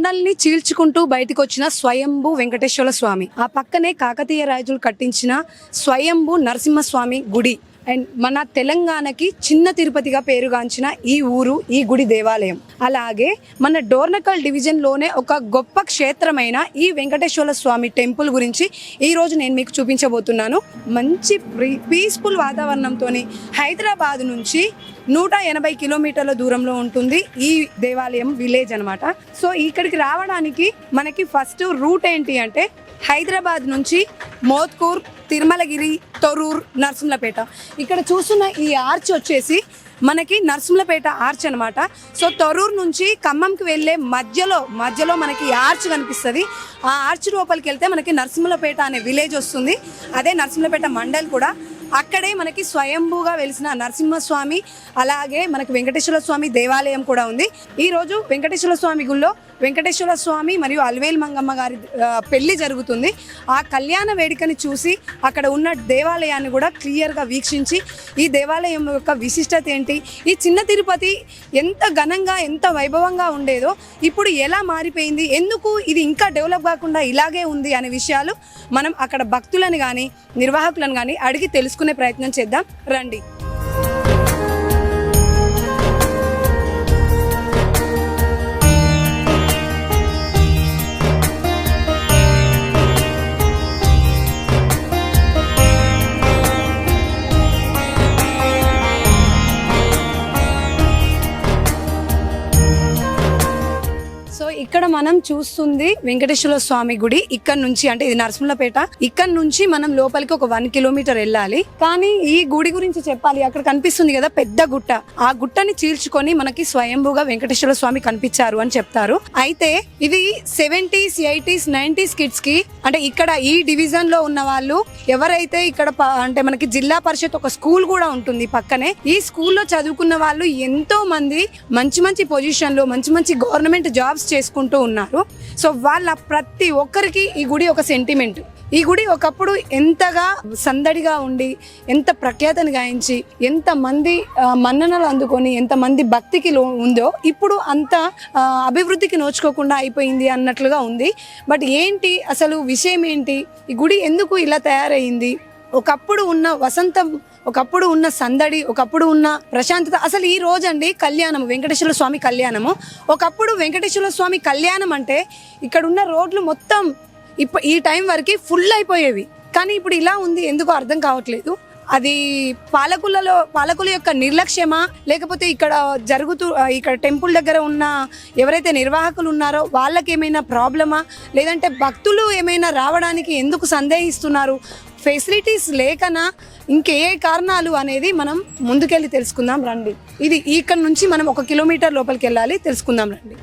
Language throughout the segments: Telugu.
కొండల్ని చీల్చుకుంటూ బయటకు వచ్చిన స్వయంభూ వెంకటేశ్వర స్వామి, ఆ పక్కనే కాకతీయ రాజులు కట్టించిన స్వయంభూ నరసింహస్వామి గుడి. అండ్ మన తెలంగాణకి చిన్న తిరుపతిగా పేరుగాంచిన ఈ ఊరు, ఈ గుడి దేవాలయం. అలాగే మన డోర్నకల్ డివిజన్లోనే ఒక గొప్ప క్షేత్రమైన ఈ వెంకటేశ్వర స్వామి టెంపుల్ గురించి ఈరోజు నేను మీకు చూపించబోతున్నాను. మంచి పీస్ఫుల్ వాతావరణంతో హైదరాబాద్ నుంచి 180 కిలోమీటర్ల దూరంలో ఉంటుంది ఈ దేవాలయం విలేజ్ అనమాట. సో ఇక్కడికి రావడానికి మనకి ఫస్ట్ రూట్ ఏంటి అంటే హైదరాబాద్ నుంచి మోత్కూర్, తిరుమలగిరి, తొర్రూర్, నర్సింహులపేట. ఇక్కడ చూస్తున్న ఈ ఆర్చ్ వచ్చేసి మనకి నర్సింహులపేట ఆర్చ్ అనమాట. సో తొర్రూరు నుంచి ఖమ్మంకి వెళ్ళే మధ్యలో మనకి ఆర్చ్ కనిపిస్తుంది. ఆ ఆర్చ్ లోపలికి వెళ్తే మనకి నర్సింహులపేట అనే విలేజ్ వస్తుంది. అదే నర్సింహులపేట మండల్ కూడా. అక్కడే మనకి స్వయంభూగా వెలిసిన నరసింహస్వామి, అలాగే మనకి వెంకటేశ్వర స్వామి దేవాలయం కూడా ఉంది. ఈరోజు వెంకటేశ్వర స్వామి గుళ్ళో వెంకటేశ్వర స్వామి మరియు అల్వేల్ మంగమ్మ గారి పెళ్లి జరుగుతుంది. ఆ కళ్యాణ వేడుకని చూసి అక్కడ ఉన్న దేవాలయాన్ని కూడా క్లియర్గా వీక్షించి ఈ దేవాలయం యొక్క విశిష్టత ఏంటి, ఈ చిన్న తిరుపతి ఎంత ఘనంగా ఎంత వైభవంగా ఉండేదో ఇప్పుడు ఎలా మారిపోయింది, ఎందుకు ఇది ఇంకా డెవలప్ కాకుండా ఇలాగే ఉంది అనే విషయాలు మనం అక్కడ భక్తులను కానీ నిర్వాహకులను కానీ అడిగి తెలుసుకునే ప్రయత్నం చేద్దాం రండి. ఇక్కడ మనం చూస్తుంది వెంకటేశ్వర స్వామి గుడి. ఇక్కడ నుంచి అంటే ఇది నరసింహులపేట, ఇక్కడ నుంచి మనం లోపలికి ఒక 1 కిలోమీటర్ వెళ్ళాలి. కానీ ఈ గుడి గురించి చెప్పాలి, అక్కడ కనిపిస్తుంది కదా పెద్ద గుట్ట, ఆ గుట్టని చీల్చుకొని మనకి స్వయంభూగా వెంకటేశ్వర స్వామి కనిపించారు అని చెప్తారు. అయితే ఇది 70s, 80s, 90s కిడ్స్ కి, అంటే ఇక్కడ ఈ డివిజన్ లో ఉన్న వాళ్ళు ఎవరైతే ఇక్కడ అంటే మనకి జిల్లా పరిషత్ ఒక స్కూల్ కూడా ఉంటుంది పక్కనే. ఈ స్కూల్లో చదువుకున్న వాళ్ళు ఎంతో మంది మంచి పొజిషన్ లో మంచి గవర్నమెంట్ జాబ్స్ చేసుకుంటూ ఉన్నారు. సో వాళ్ళ ప్రతి ఒక్కరికి ఈ గుడి ఒక సెంటిమెంట్. ఈ గుడి ఒకప్పుడు ఎంతగా సందడిగా ఉండి ఎంత ప్రఖ్యాతని గాయించి ఎంత మంది మన్ననలు అందుకొని ఎంత మంది భక్తికి ఉందో ఇప్పుడు అంత అభివృద్ధికి నోచుకోకుండా అయిపోయింది అన్నట్లుగా ఉంది. బట్ ఏంటి అసలు విషయం ఏంటి, ఈ గుడి ఎందుకు ఇలా తయారైంది, ఒకప్పుడు ఉన్న వసంతం, ఒకప్పుడు ఉన్న సందడి, ఒకప్పుడు ఉన్న ప్రశాంతత. అసలు ఈ రోజు అండి కళ్యాణము, వెంకటేశ్వర స్వామి కళ్యాణము. ఒకప్పుడు వెంకటేశ్వర స్వామి కళ్యాణం అంటే ఇక్కడ ఉన్న రోడ్లు మొత్తం ఈ టైం వరకు ఫుల్ అయిపోయేవి. కానీ ఇప్పుడు ఇలా ఉంది, ఎందుకో అర్థం కావట్లేదు. అది పాలకుల యొక్క నిర్లక్ష్యమా, లేకపోతే ఇక్కడ టెంపుల్ దగ్గర ఉన్న ఎవరైతే నిర్వాహకులు ఉన్నారో వాళ్ళకి ఏమైనా ప్రాబ్లమా, లేదంటే భక్తులు ఏమైనా రావడానికి ఎందుకు సందేహిస్తున్నారు, ఫెసిలిటీస్ లేకనా, ఇంకే కారణాలు అనేది మనం ముందుకెళ్ళి తెలుసుకుందాం రండి. ఇది ఇక్కడ నుంచి మనం 1 కిలోమీటర్ లోపలికి వెళ్ళాలి, తెలుసుకుందాం రండి.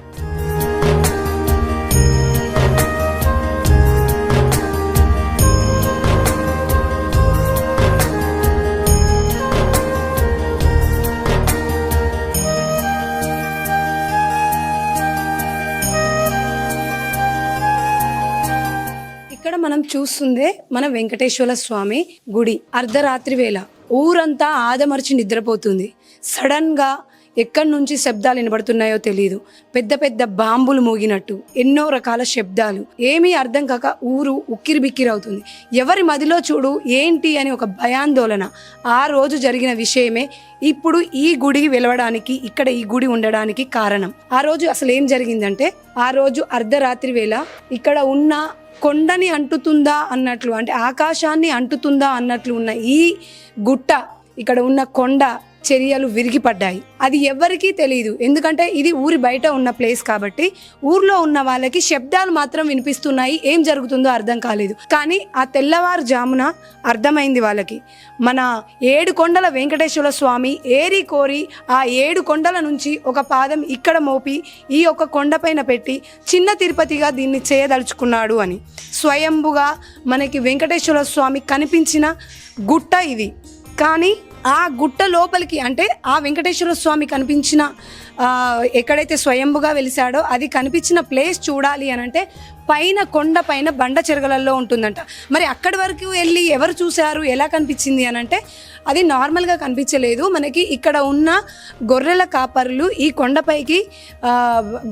ఇక్కడ మనం చూస్తుందే మన వెంకటేశ్వర స్వామి గుడి. అర్ధరాత్రి వేళ ఊరంతా ఆదమర్చి నిద్రపోతుంది. సడన్ గా ఎక్కడి నుంచి శబ్దాలు వినబడుతున్నాయో తెలియదు. పెద్ద బాంబులు మోగినట్టు ఎన్నో రకాల శబ్దాలు, ఏమీ అర్థం కాక ఊరు ఉక్కిరి బిక్కిరి అవుతుంది. ఎవరి మదిలో చూడు ఏంటి అని ఒక భయాందోళన. ఆ రోజు జరిగిన విషయమే ఇప్పుడు ఈ గుడి వెలవడానికి, ఇక్కడ ఈ గుడి ఉండడానికి కారణం. ఆ రోజు అసలు ఏం జరిగిందంటే, ఆ రోజు అర్ధరాత్రి వేళ ఇక్కడ ఉన్న కొండని అంటుతుందా అన్నట్లు, అంటే ఆకాశాన్ని అంటుతుందా అన్నట్లు ఉన్న ఈ గుట్ట, ఇక్కడ ఉన్న కొండ చర్యలు విరిగిపడ్డాయి. అది ఎవరికీ తెలియదు, ఎందుకంటే ఇది ఊరి బయట ఉన్న ప్లేస్ కాబట్టి. ఊర్లో ఉన్న వాళ్ళకి శబ్దాలు మాత్రం వినిపిస్తున్నాయి, ఏం జరుగుతుందో అర్థం కాలేదు. కానీ ఆ తెల్లవారుజామున అర్థమైంది వాళ్ళకి. మన 7 కొండల వెంకటేశ్వర స్వామి ఏరి కోరి ఆ 7 కొండల నుంచి ఒక పాదం ఇక్కడ మోపి ఈ ఒక కొండపైన పెట్టి చిన్న తిరుపతిగా దీన్ని చేయదలుచుకున్నాడు అని. స్వయంభుగా మనకి వెంకటేశ్వర స్వామి కనిపించిన గుట్ట ఇది. కానీ ఆ గుట్ట లోపలికి, అంటే ఆ వెంకటేశ్వర స్వామి కనిపించిన ఎక్కడైతే స్వయంభుగా వెలిసాడో అది కనిపించిన ప్లేస్ చూడాలి అని అంటే పైన కొండ పైన బండ చెరగలలో ఉంటుందంట. మరి అక్కడి వరకు వెళ్ళి ఎవరు చూశారు, ఎలా కనిపించింది అని అంటే అది నార్మల్గా కనిపించలేదు. మనకి ఇక్కడ ఉన్న గొర్రెల కాపరులు ఈ కొండపైకి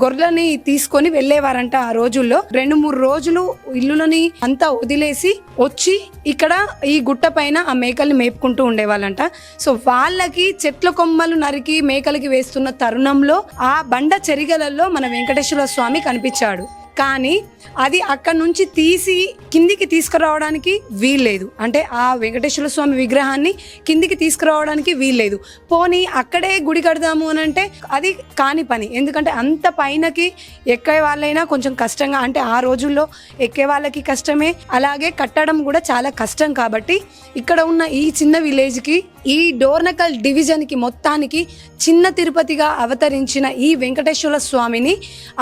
గొర్రెలని తీసుకొని వెళ్ళేవారంట ఆ రోజుల్లో. 2-3 రోజులు ఇల్లులని అంతా వదిలేసి వచ్చి ఇక్కడ ఈ గుట్ట పైన ఆ మేకల్ని మేపుకుంటూ ఉండేవాళ్ళంట. సో వాళ్ళకి చెట్ల కొమ్మలు నరికి మేకలకి వేస్తున్న తరుణంలో ఆ బండ చెరిగలలో మన వెంకటేశ్వర స్వామి కనిపించాడు. కానీ అది అక్కడ నుంచి తీసి కిందికి తీసుకురావడానికి వీల్లేదు. అంటే ఆ వెంకటేశ్వర స్వామి విగ్రహాన్ని కిందికి తీసుకురావడానికి వీల్లేదు. పోనీ అక్కడే గుడి కడదాము అని అంటే అది కాని పని. ఎందుకంటే అంత పైనకి ఎక్కే వాళ్ళైనా కొంచెం కష్టంగా, అంటే ఆ రోజుల్లో ఎక్కే వాళ్ళకి కష్టమే, అలాగే కట్టడం కూడా చాలా కష్టం. కాబట్టి ఇక్కడ ఉన్న ఈ చిన్న విలేజ్కి, ఈ డోర్నకల్ డివిజన్కి మొత్తానికి చిన్న తిరుపతిగా అవతరించిన ఈ వెంకటేశ్వర స్వామిని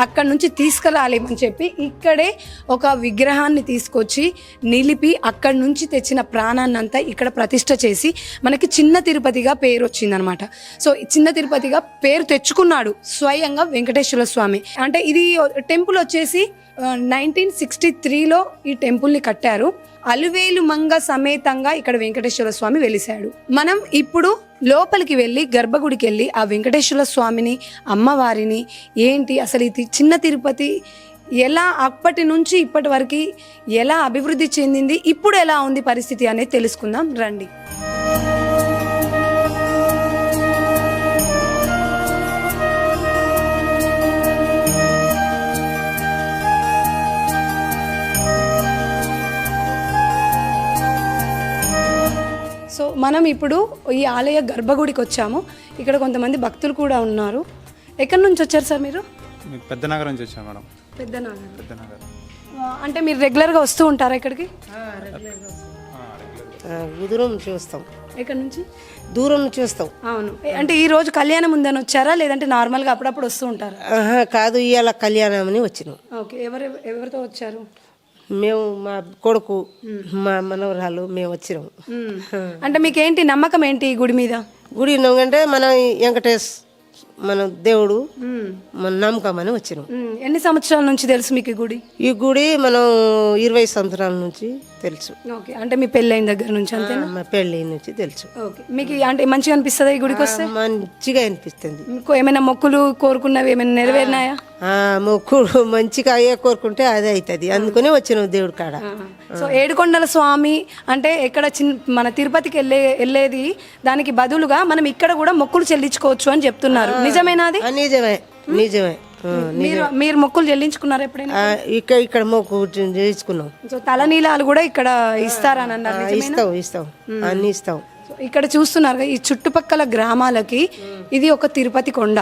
అక్కడి నుంచి తీసుకురాలి అని చెప్పి ఇక్కడే ఒక విగ్రహాన్ని తీసుకొచ్చి నిలిపి అక్కడి నుంచి తెచ్చిన ప్రాణాన్ని అంతా ఇక్కడ ప్రతిష్ఠ చేసి మనకి చిన్న తిరుపతిగా పేరు వచ్చిందనమాట. సో చిన్న తిరుపతిగా పేరు తెచ్చుకున్నాడు స్వయంగా వెంకటేశ్వర స్వామి. అంటే ఇది టెంపుల్ వచ్చేసి 1963లో ఈ టెంపుల్ని కట్టారు. అలువేలు మంగ సమేతంగా ఇక్కడ వెంకటేశ్వర స్వామి వెలిశాడు. మనం ఇప్పుడు లోపలికి వెళ్ళి గర్భగుడికి వెళ్ళి ఆ వెంకటేశ్వర స్వామిని, అమ్మవారిని, ఏంటి అసలు ఇది చిన్న తిరుపతి ఎలా అప్పటి నుంచి ఇప్పటి వరకు ఎలా అభివృద్ధి చెందింది, ఇప్పుడు ఎలా ఉంది పరిస్థితి అనేది తెలుసుకుందాం రండి. సో మనం ఇప్పుడు ఈ ఆలయ గర్భగుడికి వచ్చాము. ఇక్కడ కొంతమంది భక్తులు కూడా ఉన్నారు. ఎక్కడి నుంచి వచ్చారు సార్ మీరు? పెద్దనగరం నుంచి వచ్చాను మేడం. పెద్దనగరం. అంటే మీరు రెగ్యులర్గా వస్తూ ఉంటారా ఇక్కడికి? దూరం నుంచి వస్తాం. ఎక్కడి నుంచి? దూరం నుంచి వస్తాం. అవును. అంటే ఈ రోజు కళ్యాణం ఉందని వచ్చారా, లేదంటే నార్మల్గా అప్పుడప్పుడు వస్తూ ఉంటారా? కాదు, ఇవాళ కళ్యాణం అని వచ్చినాం. ఓకే. ఎవరితో వచ్చారు? మేము, మా కొడుకు, మా మనవరాలు, మేము వచ్చినాం. అంటే మీకేంటి నమ్మకం ఏంటి ఈ గుడి మీద? గుడి అంటే మన వెంకటేష్ మన దేవుడు మన నమ్మకం అని వచ్చినాం. ఎన్ని సంవత్సరాల నుంచి తెలుసు మీకు ఈ గుడి? ఈ గుడి మనం 20 సంవత్సరాల నుంచి తెలుసు. ఓకే. అంటే మీ పెళ్ళైన దగ్గర నుంచి? అంతేనా? మా పెళ్ళి నుంచి తెలుసు. ఓకే. మీకు అంటే మంచిగా అనిపిస్తుంది ఈ గుడికి వస్తే? మంచిగా అనిపిస్తుంది. మీకు ఏమైనా మొక్కులు కోరుకున్నవి ఏమైనా నెరవేరినాయా? మొక్కులు మంచిగా అయ్యే కోరుకుంటే అదే అవుతుంది, అందుకనే వచ్చినాం దేవుడి కాడ. సో ఏడుకొండల స్వామి అంటే ఎక్కడ మన తిరుపతికి వెళ్ళేది దానికి బదులుగా మనం ఇక్కడ కూడా మొక్కులు చెల్లించుకోవచ్చు అని చెప్తున్నారు. నిజమేనా అది? నిజమే. మీరు మొక్కులు చెల్లించుకున్నారు ఎప్పుడైనా? ఇక్కడ మొక్కు చేయించుకున్నాం. సో తలనీలాలు కూడా ఇక్కడ ఇస్తారని అన్నారు. ఇస్తాం అన్ని ఇస్తాం. ఇక్కడ చూస్తున్నారు ఈ చుట్టుపక్కల గ్రామాలకి ఇది ఒక తిరుపతి కొండ.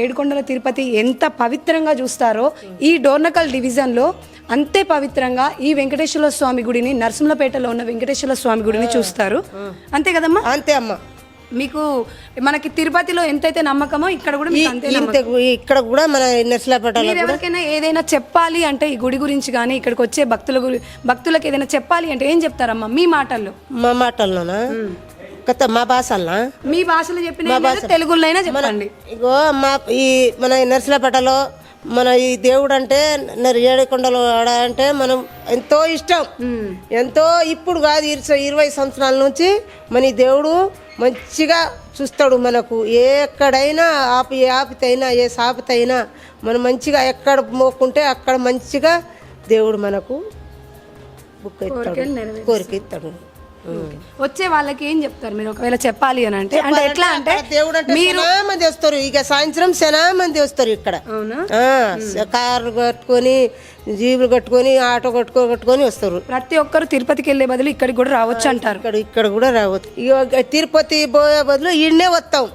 ఏడుకొండల తిరుపతి ఎంత పవిత్రంగా చూస్తారో ఈ డోర్నకల్ డివిజన్లో అంతే పవిత్రంగా ఈ వెంకటేశ్వర స్వామి గుడిని, నరసింహపేటలో ఉన్న వెంకటేశ్వర స్వామి గుడిని చూస్తారు. అంతే కదమ్మా? అంతే అమ్మా. మీకు మనకి తిరుపతిలో ఎంతైతే నమ్మకమో ఇక్కడ కూడా ఇక్కడ కూడా మన నరసింహపేటలో ఎవరికైనా ఏదైనా చెప్పాలి అంటే ఈ గుడి గురించి కానీ ఇక్కడికి వచ్చే భక్తులకు ఏదైనా చెప్పాలి అంటే ఏం చెప్తారమ్మా మీ మాటల్లో? మా మాటల్లోనా? మా భాషలనా? మీ భాషలో చెప్పిన తెలుగులో అయినా చెప్పండి. ఇగో ఈ మన నరసింహపేటలో మన ఈ దేవుడు అంటే ఏడుకొండలు అంటే మనం ఎంతో ఇష్టం. ఎంతో ఇప్పుడు కాదు, 20 సంవత్సరాల నుంచి మన ఈ దేవుడు మంచిగా చూస్తాడు మనకు. ఎక్కడైనా ఆపితైనా ఏ సాపితైనా మనం మంచిగా ఎక్కడ మోక్కుంటే అక్కడ మంచిగా దేవుడు మనకు బుక్ ఇస్తాడు, కోరిక ఇస్తాడు. వచ్చే వాళ్ళకి ఏం చెప్తారు మీరు ఒకవేళ చెప్పాలి అని అంటే? అంటే ఎట్లా అంటే దేవుడు అంటే మంది వస్తారు, ఇక సాయంత్రం చాలా మంది వస్తారు ఇక్కడ. కారు కట్టుకొని, జీబులు కట్టుకొని, ఆటో కట్టుకొని వస్తారు. ప్రతి ఒక్కరు తిరుపతికి వెళ్ళే బదులు ఇక్కడికి కూడా రావచ్చు అంటారు. ఇక్కడ కూడా రావచ్చు. ఇక తిరుపతి పోయే బదులు ఈయనే వస్తాం.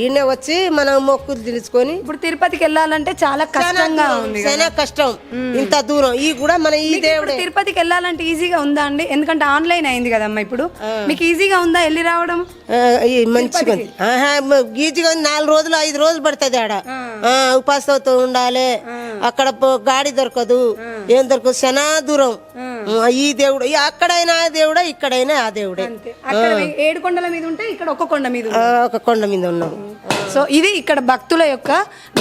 ఈయనే వచ్చి మనం మొక్కులు తెలుసుకొని. ఇప్పుడు తిరుపతికి వెళ్ళాలంటే చాలా కష్టంగా ఉంది, చాలా కష్టం, ఇంత దూరం. ఈ కూడా మన ఈ దేవుడు తిరుపతికి వెళ్ళాలంటే ఈజీగా ఉందా అండి? ఎందుకంటే ఆన్లైన్ అయింది కదమ్మా ఇప్పుడు. మీకు ఈజీగా ఉందా వెళ్ళి రావడం? మంచిగా ఉంది, ఈజీగా 4 రోజులు 5 రోజులు పడుతుంది. ఆడ ఉపాసంతో ఉండాలి, అక్కడ గాడి దొరకదు, ఏం దొరకదు, చాలా దూరం. ఈ దేవుడు అక్కడైనా ఆ దేవుడే, ఇక్కడైనా ఆ దేవుడే. అంతే. అక్కడ 7 కొండల మీద ఉంటే ఇక్కడ ఒక కొండ మీద ఉంది. ఒక కొండ మీద ఉన్నాం. సో ఇది ఇక్కడ భక్తుల యొక్క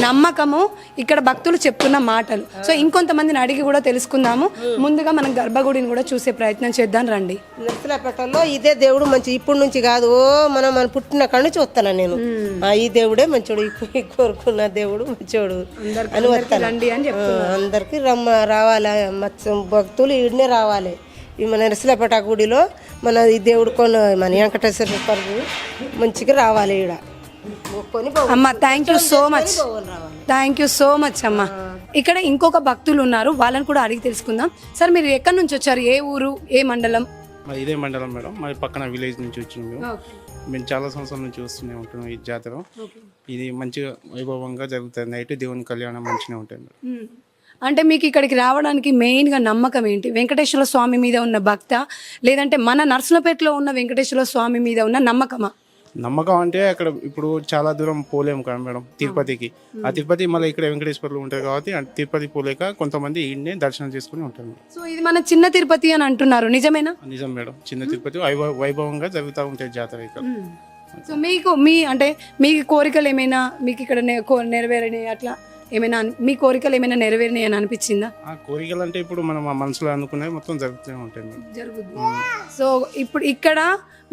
నమ్మకము, ఇక్కడ భక్తులు చెప్తున్న మాటలు. సో ఇంకొంతమందిని అడిగి కూడా తెలుసుకుందాము. ముందుగా మనం గర్భగుడిని కూడా చూసే ప్రయత్నం చేద్దాం రండి. నర్సరాపేటలో ఇదే దేవుడు మంచి, ఇప్పుడు నుంచి కాదు, మన పుట్టిన కాడ నుంచి వస్తాను నేను. ఈ దేవుడే మంచోడు, కోరుకున్న దేవుడు మంచోడు అని వస్తాను. రండి అని చెప్తున్నారు. అందరికి రావాలి, భక్తులు ఈడనే రావాలి. ఈ మన నర్సరాపేట గుడిలో మన ఈ దేవుడు మన వెంకటేశ్వర స్వామి మంచిగా రావాలి. ఈడ అమ్మ thank you so much, thank you so much అమ్మ. ఇక్కడ ఇంకొక భక్తులు ఉన్నారు, వాళ్ళని కూడా అడిగి తెలుసుకుందాం. సార్ మీరు ఎక్కడి నుంచి వచ్చారు? ఏ ఊరు, ఏ మండలం? ఇదే మండలం మేడం, మరి పక్కన విలేజ్ నుంచి వచ్చినాం. మేము చాలా సంవత్సరాల నుంచి వస్తూనే ఉంటున్నాం ఈ జాతర. ఇది మంచిగా వైభవంగా జరుగుతుంది. నైట్ దేవుని కళ్యాణం మంచిగా ఉంటుంది. అంటే మీకు ఇక్కడికి రావడానికి మెయిన్గా నమ్మకం ఏంటి? వెంకటేశ్వర స్వామి మీద ఉన్న భక్త, లేదంటే మన నర్సరావుపేటలో ఉన్న వెంకటేశ్వర స్వామి మీద ఉన్న నమ్మకమా? నమ్మకం అంటే అక్కడ ఇప్పుడు చాలా దూరం పోలేము కదా మేడం తిరుపతికి. ఆ తిరుపతి మళ్ళీ ఇక్కడ వెంకటేశ్వర్లు ఉంటారు కాబట్టి తిరుపతి పోలేక కొంతమంది ఈయన్నే దర్శనం చేసుకుని ఉంటారు. సో ఇది మన చిన్న తిరుపతి అని అంటున్నారు, నిజమేనా? నిజం మేడం, చిన్న తిరుపతి వైభవంగా జరుగుతూ ఉంటాయి జాతర ఇక్కడ. సో మీకు మీ కోరికలు ఏమైనా మీకు ఇక్కడ నెరవేరినాయి, అట్లా ఏమైనా మీ కోరికలు ఏమైనా నెరవేరినాయి అని అనిపించిందా? ఆ కోరికలు అంటే ఇప్పుడు మనం మా మనసులో అనుకునేవి మొత్తం జరుగుతూనే ఉంటాయి మేడం. జరుగుతుంది. సో ఇప్పుడు ఇక్కడ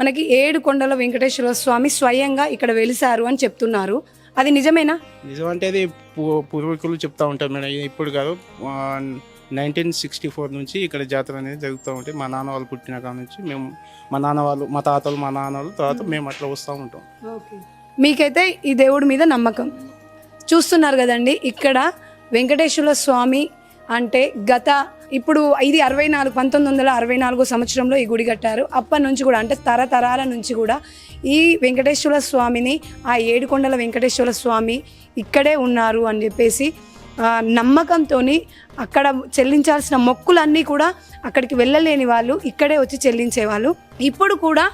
మనకి 7 కొండల వెంకటేశ్వర స్వామి స్వయంగా ఇక్కడ వెలిసారు అని చెప్తున్నారు, అది నిజమేనా? నిజం అంటే అది పూర్వీకులు చెప్తా ఉంటారు మేడం, ఇప్పుడు కాదు. 1964 నుంచి ఇక్కడ జాతర అనేది జరుగుతూ ఉంటాయి. మా నాన్న వాళ్ళు పుట్టిన కాడ నుంచి మేము, మా నాన్న వాళ్ళు, మా తాతలు, మా నాన్న వాళ్ళు, తర్వాత మేము అట్లా వస్తూ ఉంటాం. మీకైతే ఈ దేవుడి మీద నమ్మకం. చూస్తున్నారు కదండి, ఇక్కడ వెంకటేశ్వర స్వామి అంటే ఇప్పుడు ఇది 1964 సంవత్సరంలో ఈ గుడి కట్టారు. అప్పటి నుంచి కూడా అంటే తరతరాల నుంచి కూడా ఈ వెంకటేశ్వర స్వామిని, ఆ 7 కొండల వెంకటేశ్వర స్వామి ఇక్కడే ఉన్నారు అని చెప్పేసి నమ్మకంతో అక్కడ చెల్లించాల్సిన మొక్కులన్నీ కూడా అక్కడికి వెళ్ళలేని వాళ్ళు ఇక్కడే వచ్చి చెల్లించేవాళ్ళు. ఇప్పుడు కూడా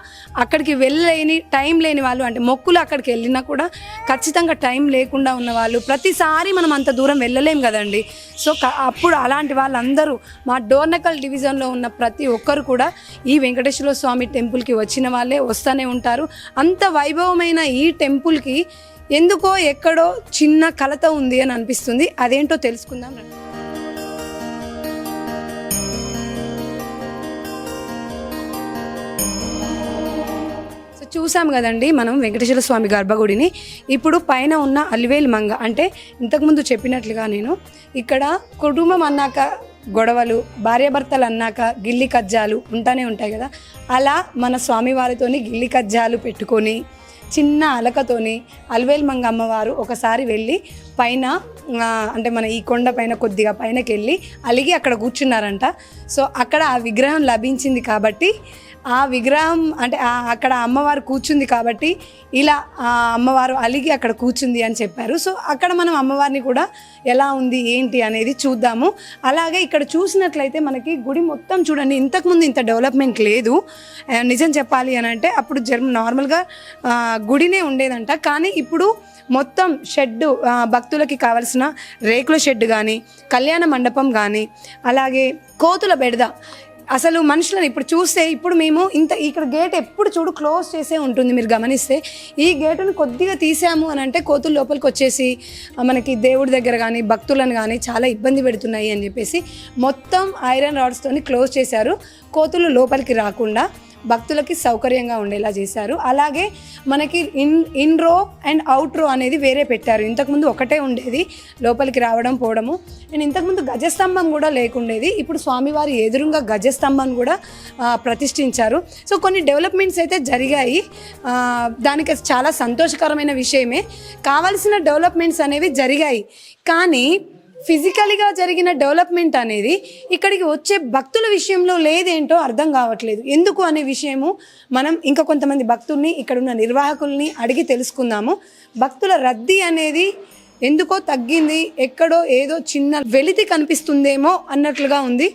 అక్కడికి వెళ్ళలేని, టైం లేని వాళ్ళు, అంటే మొక్కులు అక్కడికి వెళ్ళినా కూడా ఖచ్చితంగా టైం లేకుండా ఉన్నవాళ్ళు, ప్రతిసారి మనం అంత దూరం వెళ్ళలేం కదండి. సో అప్పుడు అలాంటి వాళ్ళందరూ మా డోర్నకల్ డివిజన్లో ఉన్న ప్రతి ఒక్కరు కూడా ఈ వెంకటేశ్వర స్వామి టెంపుల్కి వచ్చిన వాళ్ళే, వస్తూనే ఉంటారు. అంత వైభవమైన ఈ టెంపుల్కి ఎందుకో ఎక్కడో చిన్న కలత ఉంది అని అనిపిస్తుంది. అదేంటో తెలుసుకుందాం రండి. సో చూసాం కదండి మనం వెంకటేశ్వర స్వామి గర్భగుడిని. ఇప్పుడు పైన ఉన్న అలివేలు మంగ, అంటే ఇంతకుముందు చెప్పినట్లుగా నేను ఇక్కడ కుటుంబం అన్నాక గొడవలు, భార్యాభర్తలు అన్నాక గిల్లి కజ్జాలు ఉంటానే ఉంటాయి కదా. అలా మన స్వామివారితోని గిల్లి కజ్జాలు పెట్టుకొని చిన్న అలకతోని అలివేలు మంగ అమ్మవారు ఒకసారి వెళ్ళి పైన, అంటే మన ఈ కొండ పైన కొద్దిగా పైనకి వెళ్ళి అలిగి అక్కడ కూర్చున్నారంట. సో అక్కడ ఆ విగ్రహం లభించింది కాబట్టి, ఆ విగ్రహం అంటే అక్కడ అమ్మవారు కూర్చుంది కాబట్టి ఇలా అమ్మవారు అలిగి అక్కడ కూర్చుంది అని చెప్పారు. సో అక్కడ మనం అమ్మవారిని కూడా ఎలా ఉంది ఏంటి అనేది చూద్దాము. అలాగే ఇక్కడ చూసినట్లయితే మనకి గుడి మొత్తం చూడండి, ఇంతకుముందు ఇంత డెవలప్మెంట్ లేదు. నిజం చెప్పాలి అని అంటే అప్పుడు నార్మల్గా గుడినే ఉండేదంట. కానీ ఇప్పుడు మొత్తం షెడ్, భక్తులకి కావాల్సిన రేకుల షెడ్ కానీ, కళ్యాణ మండపం కానీ, అలాగే కోతుల బెడద, అసలు మనుషులను ఇప్పుడు చూస్తే, ఇప్పుడు మేము ఇక్కడ గేట్ ఎప్పుడు చూడు క్లోజ్ చేసే ఉంటుంది. మీరు గమనిస్తే ఈ గేటును కొద్దిగా తీసాము అని అంటే కోతులు లోపలికి వచ్చేసి మనకి దేవుడి దగ్గర కానీ భక్తులను కానీ చాలా ఇబ్బంది పెడుతున్నాయి అని చెప్పేసి మొత్తం ఐరన్ రాడ్స్తోని క్లోజ్ చేశారు, కోతులు లోపలికి రాకుండా భక్తులకి సౌకర్యంగా ఉండేలా చేశారు. అలాగే మనకి ఇన్ రో అండ్ అవుట్ రో అనేది వేరే పెట్టారు. ఇంతకుముందు ఒకటే ఉండేది లోపలికి రావడం పోవడము. అండ్ ఇంతకుముందు గజస్తంభం కూడా లేకుండేది. ఇప్పుడు స్వామివారి ఎదురుగా గజస్తంభాన్ని కూడా ప్రతిష్ఠించారు. సో కొన్ని డెవలప్మెంట్స్ అయితే జరిగాయి, దానికి చాలా సంతోషకరమైన విషయమే. కావాల్సిన డెవలప్మెంట్స్ అనేవి జరిగాయి, కానీ ఫిజికల్గా జరిగిన డెవలప్మెంట్ అనేది ఇక్కడికి వచ్చే భక్తుల విషయంలో లేదేంటో అర్థం కావట్లేదు. ఎందుకు అనే విషయము మనం ఇంకా కొంతమంది భక్తుల్ని, ఇక్కడున్న నిర్వాహకుల్ని అడిగి తెలుసుకుందాము. భక్తుల రద్దీ అనేది ఎందుకో తగ్గింది, ఎక్కడో ఏదో చిన్న వెలితి కనిపిస్తుందేమో అన్నట్లుగా ఉంది.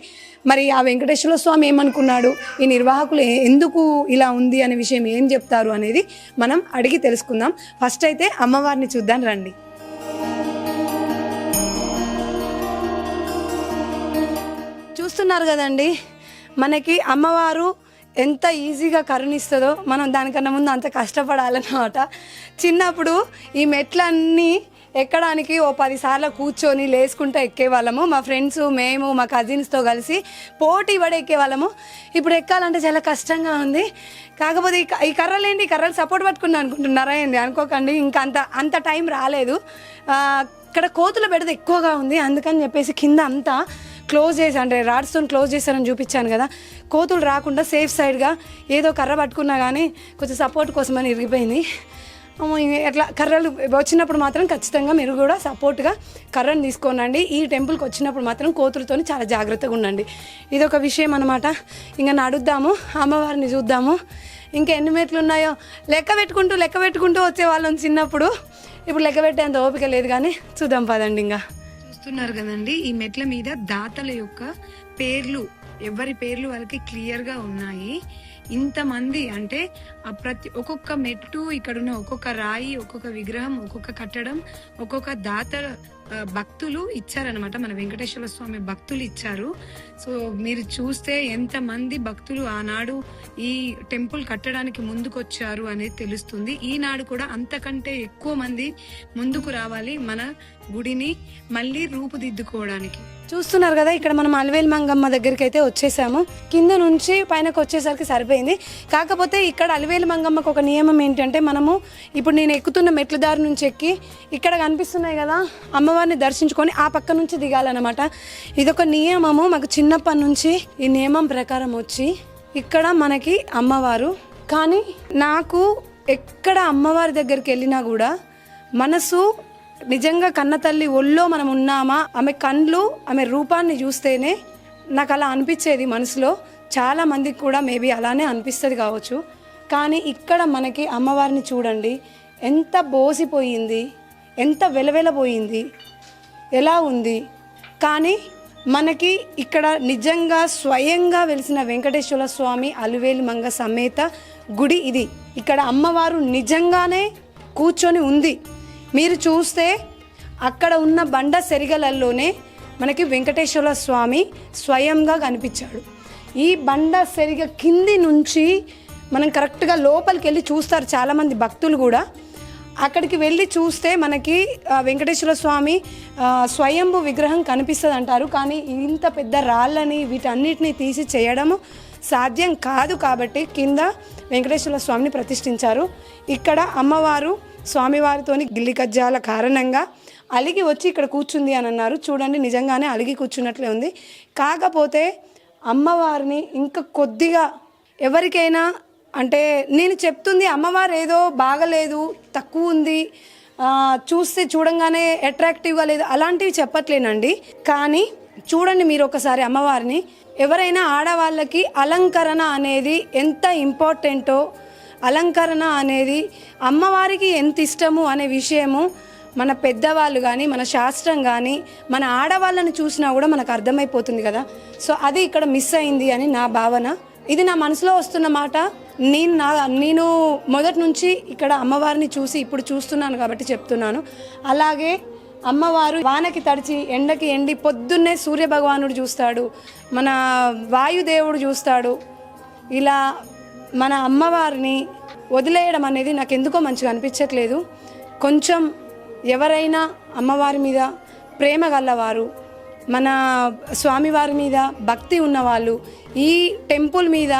మరి ఆ వెంకటేశ్వర స్వామి ఏమనుకున్నాడు, ఈ నిర్వాహకులు ఎందుకు ఇలా ఉంది అనే విషయం ఏం చెప్తారు అనేది మనం అడిగి తెలుసుకుందాం. ఫస్ట్ అయితే అమ్మవారిని చూద్దాం రండి. చూస్తున్నారు కదండి, మనకి అమ్మవారు ఎంత ఈజీగా కరుణిస్తుందో మనం దానికన్నా ముందు అంత కష్టపడాలన్నమాట. చిన్నప్పుడు ఈ మెట్లన్నీ ఎక్కడానికి ఓ 10 సార్లు కూర్చొని లేసుకుంటూ ఎక్కేవాళ్ళము. మా ఫ్రెండ్స్, మేము, మా కజిన్స్తో కలిసి పోటీ పడి ఎక్కేవాళ్ళము. ఇప్పుడు ఎక్కాలంటే చాలా కష్టంగా ఉంది. కాకపోతే ఈ కర్రలు ఏంటి, ఈ కర్రలు సపోర్ట్ పట్టుకున్నా అనుకుంటున్నారా ఏంటి అనుకోకండి, ఇంకా అంత టైం రాలేదు. ఇక్కడ కోతుల బెడద ఎక్కువగా ఉంది, అందుకని చెప్పేసి కింద అంతా క్లోజ్ చేసి, అంటే రాడ్స్తో క్లోజ్ చేశారని చూపించాను కదా, కోతులు రాకుండా సేఫ్ సైడ్గా ఏదో కర్ర పట్టుకున్నా కానీ కొంచెం సపోర్ట్ కోసమని ఇరిగిపోయింది. అట్లా కర్రలు వచ్చినప్పుడు మాత్రం ఖచ్చితంగా మీరు కూడా సపోర్ట్గా కర్రను తీసుకోనండి. ఈ టెంపుల్కి వచ్చినప్పుడు మాత్రం కోతులతో చాలా జాగ్రత్తగా ఉండండి. ఇది ఒక విషయం అన్నమాట. ఇంకా నడుద్దాము, అమ్మవారిని చూద్దాము. ఇంకా ఎన్ని మెట్లు ఉన్నాయో లెక్క పెట్టుకుంటూ వచ్చేవాళ్ళం చిన్నప్పుడు. ఇప్పుడు లెక్క పెట్టేంత ఓపిక లేదు, కానీ చూద్దాం పదండి. ఇంకా చూస్తున్నారు కదండి, ఈ మెట్ల మీద దాతల యొక్క పేర్లు, ఎవరి పేర్లు వాళ్ళకి క్లియర్గా ఉన్నాయి. ఇంతమంది అంటే ఒక్కొక్క మెట్టు, ఇక్కడున్న ఒక్కొక్క రాయి, ఒక్కొక్క విగ్రహం, ఒక్కొక్క కట్టడం, ఒక్కొక్క దాత భక్తులు ఇచ్చారనమాట. మన వెంకటేశ్వర స్వామి భక్తులు ఇచ్చారు. సో మీరు చూస్తే ఎంతమంది భక్తులు ఆనాడు ఈ టెంపుల్ కట్టడానికి ముందుకు వచ్చారు అనేది తెలుస్తుంది. ఈనాడు కూడా అంతకంటే ఎక్కువ మంది ముందుకు రావాలి మన గుడిని మళ్ళీ రూపుదిద్దుకోవడానికి. చూస్తున్నారు కదా, ఇక్కడ మనం అలివేలు మంగమ్మ దగ్గరికి అయితే వచ్చేసాము. కింద నుంచి పైనకు వచ్చేసరికి సరిపోయింది. కాకపోతే ఇక్కడ అలివేలు మంగమ్మకు ఒక నియమం ఏంటంటే, మనము ఇప్పుడు నేను ఎక్కుతున్న మెట్ల దారి నుంచి ఎక్కి ఇక్కడ కనిపిస్తున్నాయి కదా అమ్మవారిని దర్శించుకొని ఆ పక్క నుంచి దిగాలన్నమాట. ఇదొక నియమము, మాకు చిన్నప్పటి నుంచి ఈ నియమం ప్రకారం వచ్చి ఇక్కడ మనకి అమ్మవారు. కానీ నాకు ఎక్కడ అమ్మవారి దగ్గరికి వెళ్ళినా కూడా మనసు నిజంగా కన్న తల్లి ఒళ్ళో మనం ఉన్నామా, ఆమె కండ్లు, ఆమె రూపాన్ని చూస్తేనే నాకు అలా అనిపించేది మనసులో. చాలా మందికి కూడా మేబీ అలానే అనిపిస్తుంది కావచ్చు. కానీ ఇక్కడ మనకి అమ్మవారిని చూడండి, ఎంత బోసిపోయింది, ఎంత వెలవెలబోయింది, ఎలా ఉంది. కానీ మనకి ఇక్కడ నిజంగా స్వయంగా వెలిసిన వెంకటేశ్వర స్వామి అలివేలు మంగ సమేత గుడి ఇది. ఇక్కడ అమ్మవారు నిజంగానే కూర్చొని ఉంది. మీరు చూస్తే అక్కడ ఉన్న బండ సెరిగలల్లోనే మనకి వెంకటేశ్వర స్వామి స్వయంగా కనిపించాడు. ఈ బండ సెరిగ కింది నుంచి మనం కరెక్ట్గా లోపలికి వెళ్ళి చూస్తారు చాలామంది భక్తులు కూడా. అక్కడికి వెళ్ళి చూస్తే మనకి వెంకటేశ్వర స్వామి స్వయంభు విగ్రహం కనిపిస్తుంది అంటారు. కానీ ఇంత పెద్ద రాళ్ళని వీటన్నిటిని తీసి చేయడము సాధ్యం కాదు. కాబట్టి కింద వెంకటేశ్వర స్వామిని ప్రతిష్ఠించారు. ఇక్కడ అమ్మవారు స్వామివారితోని గిల్లి కజ్జాల కారణంగా అలిగి వచ్చి ఇక్కడ కూర్చుంది అని అన్నారు. చూడండి, నిజంగానే అలిగి కూర్చున్నట్లే ఉంది. కాకపోతే అమ్మవారిని ఇంకా కొద్దిగా ఎవరికైనా, అంటే నేను చెప్తుంది అమ్మవారు ఏదో బాగలేదు, తక్కువ ఉంది, చూస్తే చూడంగానే అట్రాక్టివ్గా లేదు, అలాంటివి చెప్పట్లేనండి. కానీ చూడండి మీరు ఒకసారి అమ్మవారిని. ఎవరైనా ఆడవాళ్ళకి అలంకరణ అనేది ఎంత ఇంపార్టెంటో, అలంకరణ అనేది అమ్మవారికి ఎంత ఇష్టము అనే విషయము మన పెద్దవాళ్ళు కానీ, మన శాస్త్రం కానీ, మన ఆడవాళ్ళని చూసినా కూడా మనకు అర్థమైపోతుంది కదా. సో అది ఇక్కడ మిస్ అయింది అని నా భావన. ఇది నా మనసులో వస్తున్న మాట. నేను మొదటి నుంచి ఇక్కడ అమ్మవారిని చూసి ఇప్పుడు చూస్తున్నాను కాబట్టి చెప్తున్నాను. అలాగే అమ్మవారు వానకి తడిచి, ఎండకి ఎండి, పొద్దున్నే సూర్య భగవానుడు చూస్తాడు, మన వాయుదేవుడు చూస్తాడు. ఇలా మన అమ్మవారిని వదిలేయడం అనేది నాకు ఎందుకో మంచిగా అనిపించట్లేదు. కొంచెం ఎవరైనా అమ్మవారి మీద ప్రేమ గలవారు, మన స్వామివారి మీద భక్తి ఉన్నవాళ్ళు, ఈ టెంపుల్ మీద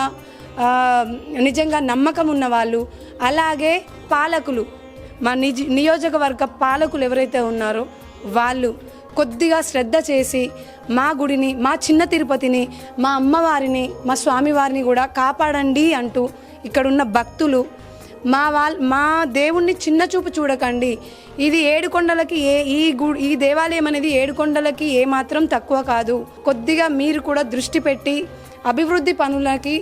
నిజంగా నమ్మకం ఉన్నవాళ్ళు, అలాగే పాలకులు, మా నియోజకవర్గ పాలకులు ఎవరైతే ఉన్నారో వాళ్ళు కొద్దిగా శ్రద్ధ చేసి మా గుడిని, మా చిన్న తిరుపతిని, మా అమ్మవారిని, మా స్వామివారిని కూడా కాపాడండి అంటూ ఇక్కడున్న భక్తులు మా దేవుణ్ణి చిన్న చూపు చూడకండి. ఇది ఏడుకొండలకి ఈ దేవాలయం అనేది ఏడుకొండలకి ఏమాత్రం తక్కువ కాదు. కొద్దిగా మీరు కూడా దృష్టి పెట్టి అభివృద్ధి పనులకి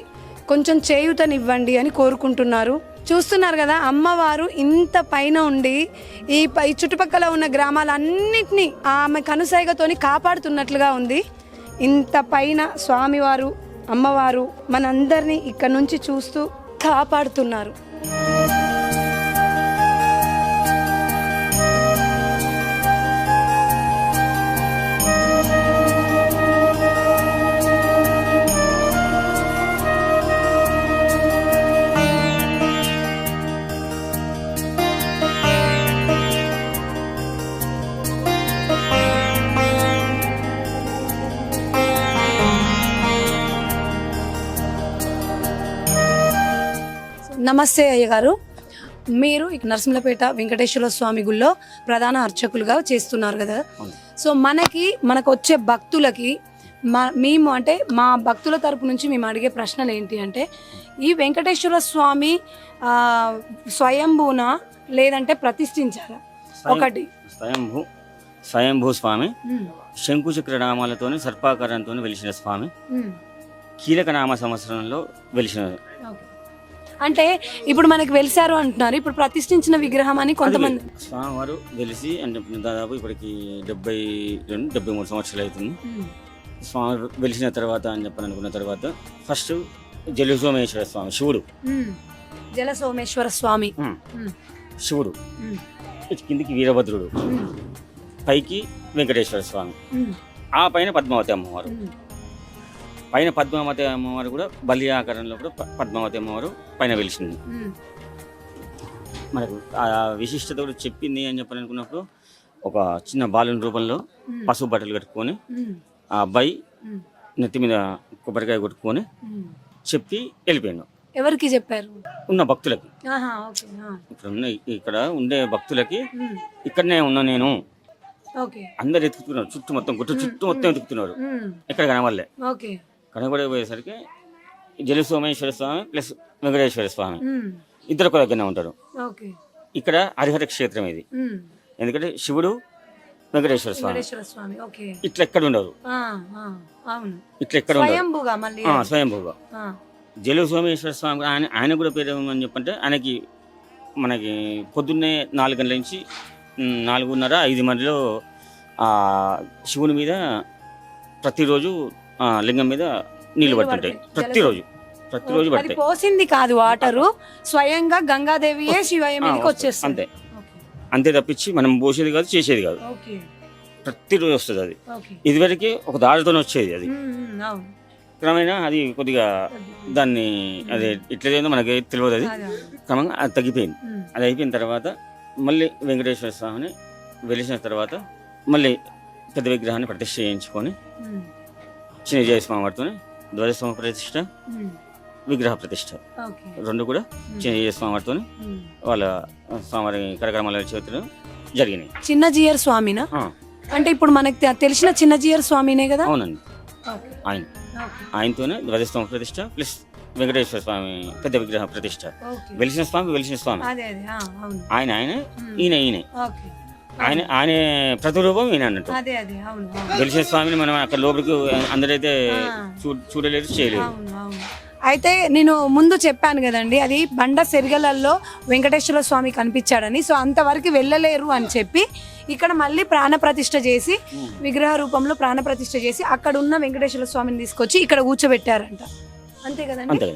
కొంచెం చేయూతనివ్వండి అని కోరుకుంటున్నారు. చూస్తున్నారు కదా, అమ్మవారు ఇంత పైన ఉండి ఈ చుట్టుపక్కల ఉన్న గ్రామాలన్నింటినీ ఆమె కనుసైగతోని కాపాడుతున్నట్లుగా ఉంది. ఇంత పైన స్వామివారు, అమ్మవారు మనందరినీ ఇక్కడ నుంచి చూస్తూ కాపాడుతున్నారు. నమస్తే అయ్య గారు. మీరు ఇక నరసింహపేట వెంకటేశ్వర స్వామి గుళ్ళో ప్రధాన అర్చకులుగా చేస్తున్నారు కదా. సో మనకు వచ్చే భక్తులకి మేము అంటే మా భక్తుల తరపు నుంచి మేము అడిగే ప్రశ్నలు ఏంటి అంటే, ఈ వెంకటేశ్వర స్వామి స్వయంభూనా లేదంటే ప్రతిష్ఠించారా? ఒకటి స్వయంభూ స్వామి, శంకుచక్ర నామాలతోని సర్పాకారంతో వెలిసిన స్వామి, కీలక నామ సంవత్సరంలో వెలిసిన. అంటే ఇప్పుడు మనకి వెలిసారు అంటున్నారు, ఇప్పుడు ప్రతిష్ఠించిన విగ్రహం అని కొంతమంది స్వామివారు వెలిసి అంటే దాదాపు ఇప్పటికి 72-73 సంవత్సరాలు అవుతుంది. స్వామి వెలిసిన తర్వాత అని చెప్పని అనుకున్న తర్వాత ఫస్ట్ జలసోమేశ్వర స్వామి శివుడు, జల సోమేశ్వర స్వామి శివుడు, కిందికి వీరభద్రుడు, పైకి వెంకటేశ్వర స్వామి, ఆ పైన పద్మావతి అమ్మవారు. పైన పద్మావతి అమ్మవారు కూడా బలి ఆకారంలో కూడా పద్మావతి అమ్మవారు పైన వెలిసింది. మనకు ఆ విశిష్టత కూడా చెప్పింది అని చెప్పని అనుకున్నప్పుడు ఒక చిన్న బాలుని రూపంలో పసుపు బట్టలు కట్టుకొని ఆ అబ్బాయి నెత్తి మీద కొబ్బరికాయ కొట్టుకొని చెప్పి వెళ్ళిపోయాడు. ఎవరికి చెప్పారు? ఉన్న భక్తులకి. ఇక్కడ ఉండే భక్తులకి ఇక్కడనే ఉన్నా నేను, అందరు ఎత్తుకుతున్నారు, చుట్టూ మొత్తం గుట్ట చుట్టూ మొత్తం ఎత్తుకుతున్నారు, ఎక్కడ కనబడలే. కనబడిపోయేసరికి జలసోమేశ్వర స్వామి ప్లస్ వెంకటేశ్వర స్వామి ఇద్దరు ఒక దగ్గరనే ఉంటారు. ఇక్కడ హరిహర క్షేత్రం ఇది, ఎందుకంటే శివుడు వెంకటేశ్వర స్వామి ఇట్లా ఎక్కడ ఉండరు, ఇట్లా ఎక్కడ ఉండరు, స్వయంభూగా. జలసోమేశ్వర స్వామి ఆయన కూడా పేరు ఏమని చెప్పంటే, ఆయనకి మనకి పొద్దున్నే 4 గంటల నుంచి 4:30-5 మధ్యలో శివుని మీద ప్రతిరోజు లింగం మీద నీళ్లు పడుతుంటాయి. ప్రతిరోజు పడతాయి. పోసింది కాదు వాటరు, స్వయంగా గంగాదేవియే శివయ్య మీదకి వచ్చేస్తుంది. అంతే తప్పించి మనం పోసేది కాదు, చేసేది కాదు, ప్రతిరోజు వస్తుంది. అది ఇదివరకు ఒక దారితోనే వచ్చేది, అది క్రమేణా అది కొద్దిగా దాన్ని అదే ఇట్లేదో మనకి తెలియదు, అది క్రమంగా అది తగ్గిపోయింది. అది అయిపోయిన తర్వాత మళ్ళీ వెంకటేశ్వర స్వామిని వెలిసిన తర్వాత మళ్ళీ పెద్ద విగ్రహాన్ని ప్రతిష్ఠ చేయించుకొని చిన్నజయ స్వామి వారితో ధ్వజస్వామి ప్రతిష్ఠ, విగ్రహ ప్రతిష్ఠ రెండు కూడా చిన్నజయ స్వామి వారితో వాళ్ళ స్వామివారి కార్యక్రమాల చేతులు జరిగినాయి. చిన్నజీయర్ స్వామినా అంటే ఇప్పుడు మనకి తెలిసిన చిన్నజీయర్ స్వామినే కదా? అవునండి, ఆయనతోనే ధ్వజస్వామి ప్రతిష్ఠ ప్లస్ వెంకటేశ్వర స్వామి పెద్ద విగ్రహ ప్రతిష్ఠ. వెలిసిన స్వామి ఆయన ఈయన ఆయన ప్రతిరూపం ఈయన అన్నట్టు. వెలిసిన స్వామిని మనం అక్కడ లోపలికి అందరైతే చూడలేదు, చేయలేదు. అయితే నేను ముందు చెప్పాను కదండి, అది బండ సెరిగలలో వెంకటేశ్వర స్వామి కనిపించాడని. సో అంతవరకు వెళ్ళలేరు అని చెప్పి ఇక్కడ మళ్ళీ ప్రాణప్రతిష్ఠ చేసి, విగ్రహ రూపంలో ప్రాణప్రతిష్ఠ చేసి అక్కడ ఉన్న వెంకటేశ్వర స్వామిని తీసుకొచ్చి ఇక్కడ కూర్చోబెట్టారంట. అంతే కదండి? అంతే.